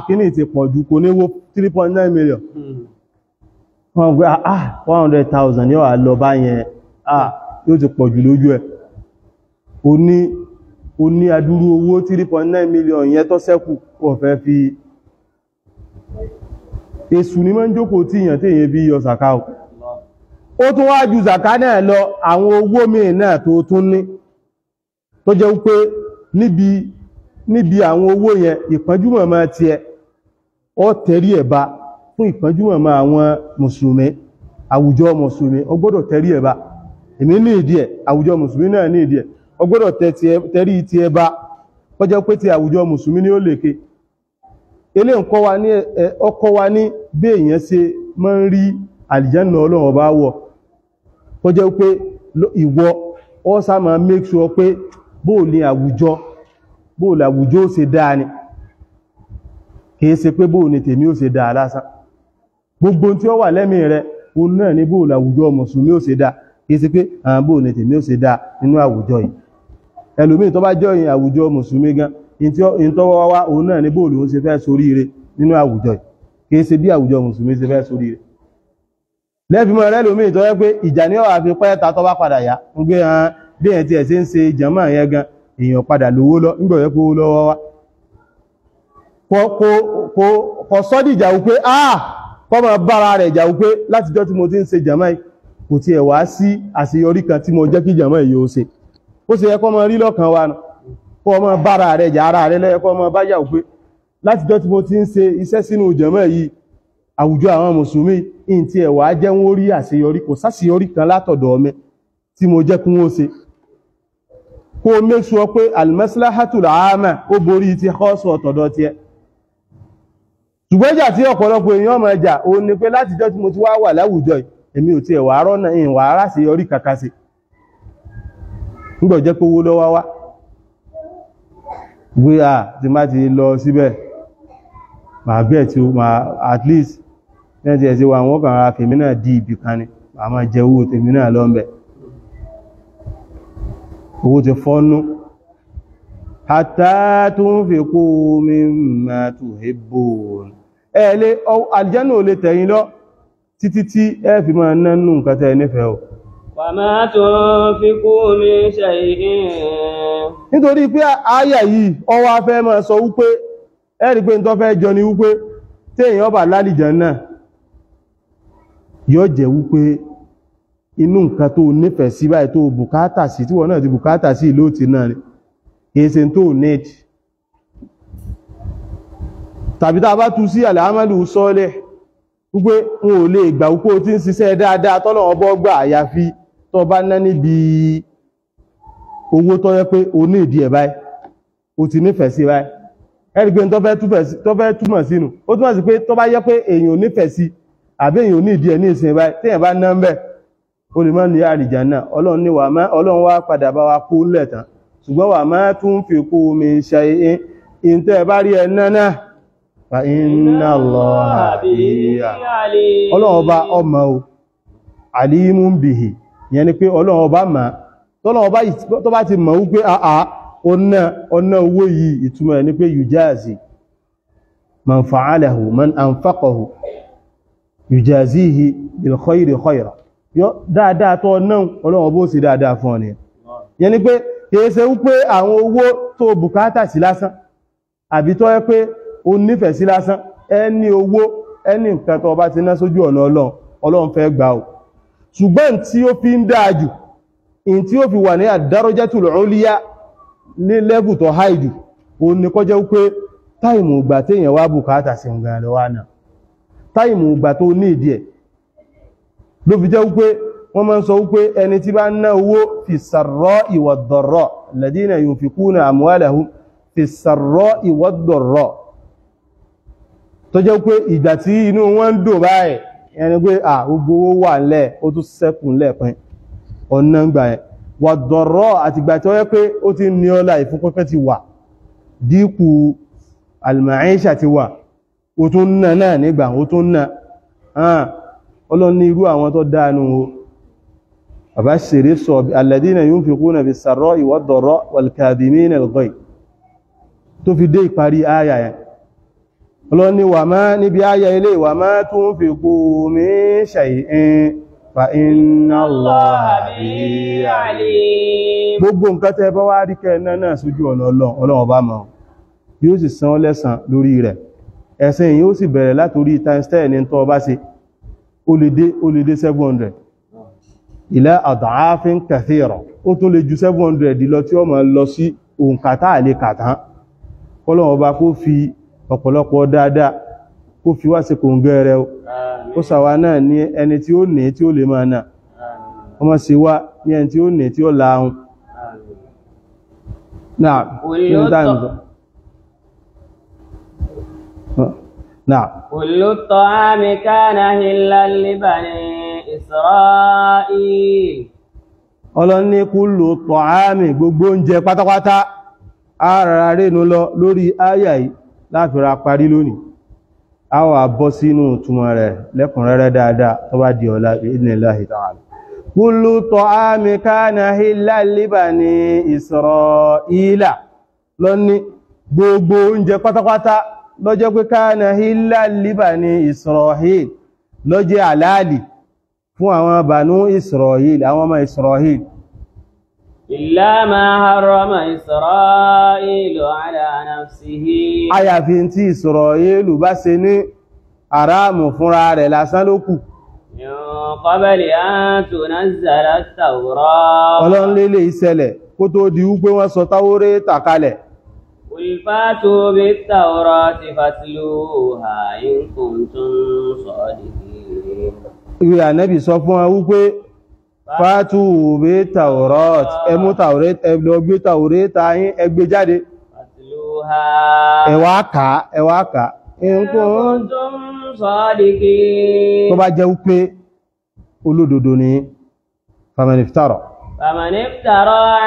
kíní ti pọ̀ jù kò ní wo 3.9 million. Wọ́n gbé 100,000 ní ọ̀hà lọ bá yẹn yóò ti pọ̀ jù lójú ẹ̀. O ní adúrú owó 3.9 million yẹn tó ṣẹ́kù ó fẹ́ fi èsù ní mọ́ ń jókòó tí èyàn tí èyàn bí yọ zàká o. Ó tún wá ju zàká náà lọ àwọn owó míì náà tó tún ní tó jẹ́ wípé níbi àwọn owó yẹn ìpọ́njúmọ̀ máa ti ẹ ọ tẹ̀rí ẹ̀bá fún ìpọ́njúmọ̀ máa àwọn mùsùlùmí àwùjọ mùsùlùmí ó gbọ́dọ̀ tẹ̀rí ẹ̀bá. Èmi ní ìdí ẹ̀ àwùjọ mùsùlùmí náà ní ìdí ẹ̀ ó gbọ́dọ̀ tẹ̀rí ti ẹ̀bá ó jẹ́ pé ti àwùjọ mùsùlùmí ní ó lékè. Ilé ọkọ̀ wa ní bí èèyàn ṣe máa ń rí àlìjánnà Ọlọ́run bá wọ̀ tó jẹ́ pé ìwọ ó sá máa make sure pé bóòlì àwùjọ ó ṣe dáa ni kìí ṣe pé bóòlì tèmi ó ṣe dáa lásán. Gbogbo tí ó wà lẹ́mìí rẹ̀ òun náà ní bóòlì àwùjọ mùsùlùmí ó ṣe dáa kìí ṣe pé bóòlì tèmi ó ṣe dáa nínú àwùjọ yìí. Ẹlòmíì tó bá jọyìn àwùjọ mùsùlùmí gan in tó wá òun náà ní bóòlù ó ṣe fẹ́ soríire nínú àwùjọ yìí kìí ṣe bí àwùjọ mùsùlùmí ṣe fẹ́ soríire. Lẹ́fìmọ̀ rẹ̀ lòmíì tó yẹ pé ìjà ní ọ̀wà fi pẹ́ ta tó bá padà yá ń gbé bí ẹ̀ tí ẹ̀ ṣe ń ṣe jàmáà yẹn gan èèyàn padà lówó lọ nígbà yẹ kó lọ́wọ́ wá kò sọ́dìjà wípé kọ́ mọ̀ bára rẹ̀ jà wípé látijọ́ tí mo ti ń ṣe jàmáà kò tí ẹ̀ wá sí àṣeyọrí kan tí mo jẹ́ kí jàmáà yóò ṣe ó ṣe yẹ kọ́ mọ̀ rí lọ́kàn wa nù kọ́ mọ̀ bára rẹ̀ jà ara rẹ̀ lẹ́yẹ kọ́ mọ̀ bá jà wípé látijọ́ tí mo ti ń ṣe iṣẹ́ sínú jàmáà yìí àwùjọ àwọn mùsùlùmí in tí ẹ̀ wá jẹ́ wọ́n rí àṣeyọrí kò sáṣeyọrí kan látọ̀dọ̀ mi tí mo jẹ́ kí wọ́n ṣe kó make sure pé al-maslahatul 'amma ó borí ti kọ́sọ̀ ọ̀tọ̀dọ̀ ti ẹ. Ṣùgbọ́n ìjà tí ọ̀pọ̀lọpọ̀ èèyàn máa jà ó ní pé látijọ́ tí mo ti wá wà láwùjọ èmi ò ti ẹ̀wà rọ́nà ìwà ara ṣe yọrí kàkà sí nígbà jẹ́ pé owó lọ́wọ́ wá gbé tí má ti lọ síbẹ̀ màá bẹ́ẹ̀ tí ó at least ní ẹ̀tí ẹ̀sí wa wọ́n kàn ra fèmí náà di ibì kan ni màá máa jẹ owó tèmi náà lọ́mbẹ̀ owó ti fọ́nú hatta tunfiqu mimma tuhibbun ẹ̀lẹ́ àlìjánnà ò lè tẹ̀yìn lọ títí tí ẹ fi máa nánú nǹkan tẹ́ nífẹ̀ẹ́ o. wa ma tunfiqu min shay'in. Nítorí pé àyà yìí ó wá fẹ́ máa sọ wípé ẹ̀rí pé tó fẹ́ jọ ni wípé tí èèyàn bá lálìjánnà yóò jẹ́ wípé inú nǹkan tó nífẹ̀ẹ́ sí báyìí tó bùkátà sí tí wọ́n náà ti bùkátà sí ìlú ti náà ni kìí tó need tàbí tá a bá tú sí al-amalu salih wípé wọn ò lè gbà wípé o ti ń ṣiṣẹ́ dáadáa tọ́lọ̀ ọbọ̀ gbà àyàfi tó bá ná níbi owó tó yẹ pé o ní ìdí ẹ̀ báyìí o ti nífẹ̀ẹ́ sí báyìí ẹ̀rí pé tó fẹ́ túmọ̀ sínú ó túmọ̀ sí pé tó bá yẹ pé èèyàn ò nífẹ̀ẹ́ sí àbí èèyàn ò ní ìdí ẹ̀ ní ìsìn báyìí téèyàn bá ná ń bẹ̀ ó lè má ní àlìjánnà Ọlọ́run ní Ọlọ́run wá padà bá wa kó lẹ̀tàn ṣùgbọ́n wa ma tunfiqu min shay'in in tẹ́ bá rí ẹ̀nà náà fa inna Allaha bihi alim Ọlọ́run ọba ọmọ o alimun bihi yẹn ni pé Ọlọ́run ọba mà tó bá ti mọ̀ wípé ọ̀nà owó yìí ìtumọ̀ ẹ̀ ni pé yujazi man fa'alahu man anfaqahu yujazihi bil khayri khayra dáadáa tó náà Ọlọ́run bó sì dáadáa fún ọ ni yẹn ni pé kìí ṣe wípé àwọn owó tó bùkátà sí lásán àbí tó yẹ pé o nífẹ̀ẹ́ sí lásán ẹni owó ẹni nǹkan tó bá ti ná sójú ọ̀nà Ọlọ́run fẹ́ gbà ó ṣùgbọ́n tí ó fi ń dáa jù in tí ó fi wà ní ad-darajatul ulya ní lẹ́bù tó háì jù o ní kọjẹ́ wípé táìmù ìgbà téèyàn wá bùkátà sí ǹgan lọ wá náà táìmù ìgbà tó ní ìdí ẹ̀ ló fi jẹ́ wípé wọ́n máa ń sọ wípé ẹni tí bá ná owó fi sarra'i wad-dharra alladhina yunfiquna amwalahum fi sarra'i wad-dharra tó jẹ́ wípé ìgbà tí inú wọn ń dùn báyìí ẹni pé gbogbo owó wà ńlẹ̀ ó tún sẹ́kùn lẹ́ẹ̀pin ọ̀nà gbà ẹ̀ wad-dharra àti ìgbà tó yẹ pé ó ti ní ọlá ìfúnpẹ́pẹ́ ti wà dínkù al-ma'isha ti wà ó tún ná náà nígbà ó tún ná Ọlọ́run ní irú àwọn tó dáanu o abashiri sọ alladhina yunfiquna bis-sarra'i wad-dharra'i wal-kadhimina al-ghayz tó fi dé ìparí àyà yẹn. Ọlọ́run ní wà máa níbi àyà ilé wà máa tunfiqu min shay'in fa inna Allaha bihi alim. Gbogbo nǹkan tẹ́ bá wá rí kẹ́ náà sójú ọ̀nà Ọlọ́run ọba mọ̀ yóò sì san lẹ́san lórí rẹ̀. Ẹ̀san yóò sì bẹ̀rẹ̀ látorí times 10 ní tó bá ṣe ó lè dé 700 ila ad'afin kathira ó tó lè ju 700 lọ tí ó máa lọ sí òǹkàtà àlè kàtán. Ọlọ́run ọba kó fi ọ̀pọ̀lọpọ̀ dáadáa kó fi wá sí kòǹgẹ́ rẹ̀ ó ṣàwa náà ní ẹni tí ó ní tí ó lè máa náà ọmọ sí wá ní ẹni tí ó ní tí ó láhun náà kullu at-ta'ami kana hillan li bani Isra'il. Ọlọ́run ní kullu at-ta'ami gbogbo oúnjẹ pátápátá ara rẹ̀nú lọ lórí áyà yìí láfíra parí lónìí. A wà bọ́ sínú túnmọ̀ rẹ̀ lẹ́kùnrẹ́rẹ́ dáadáa tó bá di ọ̀la bi'idhnillahi ta'ala. Kullu at-ta'ami kana hillan li bani Isra'ila. Lọ́ní gbogbo oúnjẹ pátápátá lọ́jọ́ pé kana hillan li bani Isra'il lọ́jẹ́ àlàálì fún àwọn Banu Isra'il àwọn ọmọ Isra'il. Illa ma harrama Isra'ilu ala nafsihi. Àyàfi tí Isra'ilu bá ṣe ní àráàmù fúnra rẹ̀ lásán ló kù. Min qabli an tunazzala at-Tawrah. Ọlọ́run lélẹ̀ ìṣẹ̀lẹ̀ kó tó di wípé wọ́n sọ Táwórátà kalẹ̀. Qul fatu bit-Tawrati fatluha in kuntum sadiqin. Ìwé Ànábì sọ fún wa wípé fatu bit-Tawrat ẹmú Tawrat ẹgbẹ́ ọgbé Tawrata yín ẹgbẹ́ jáde. Fatluha. Ẹwà ká. In kuntum sadiqin. Tó bá jẹ́ wípé olódodo ni faman iftara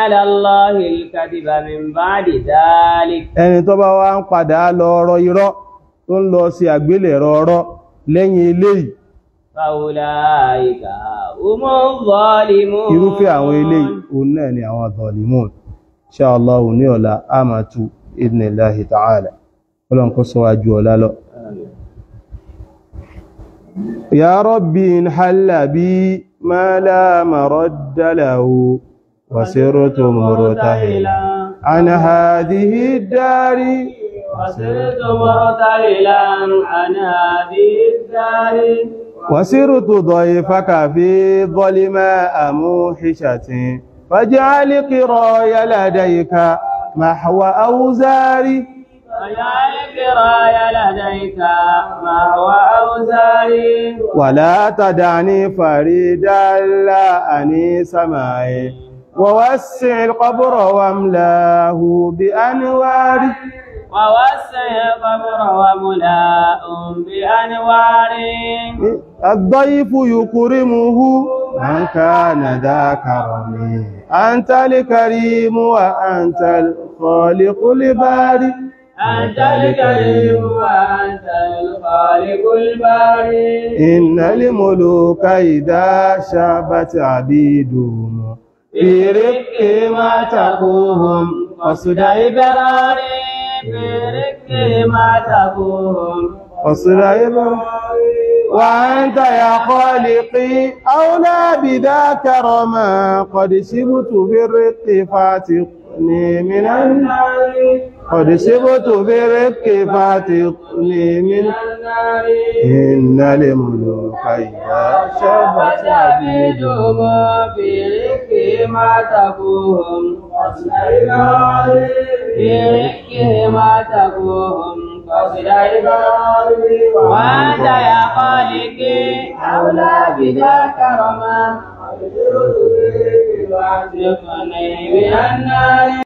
ala Allahi al-kadhiba min ba'di dhalik. Ẹni tó bá wá ń padà lọ ọ̀rọ̀ irọ́ tó ń lọ sí àgbélẹ̀rọ ọ̀rọ̀ lẹ́yìn eléyìí. Faulaika humuz zalimun. Irúfẹ́ àwọn eléyìí òun náà ni àwọn zalimun. Insha Allah ní ọ̀la a máa tú idhnillahi ta'ala. Ọlọ́run kó sọ wájú ọ̀la lọ. Ya Rabbi in halla bi ma la maradda lahu wa sirtu murtahilan an hadhihi ad-dari وسرت مرتهلا عن هذه الدار وسرت ضيفك في ظلماء موحشة فاجعل قراي لديك محو أوزاري فاجعل قراي لديك محو أوزاري ولا تدعني فريدا لا أنيس معي ووسع القبر واملاه بأنواري ووسع القبر وملاء بأنوار. الضيف يكرمه من كان ذا كرم أنت الكريم وأنت الخالق الباري. أنت الكريم وأنت الخالق الباري. إن الملوك إذا شابت عبيدهم في رق ما تقوهم قصد إبرار. ما تكون وصلى وأنت يا خالقي أولى بذاك رما قد سبت في الرق فاتقني من النار. قد سبت في الرق فاتقني من النار. إن الملوك إذا شابت عبيدهم في رق ما تكون ما تكون وأنت يا خالقي أولى بذاك رما.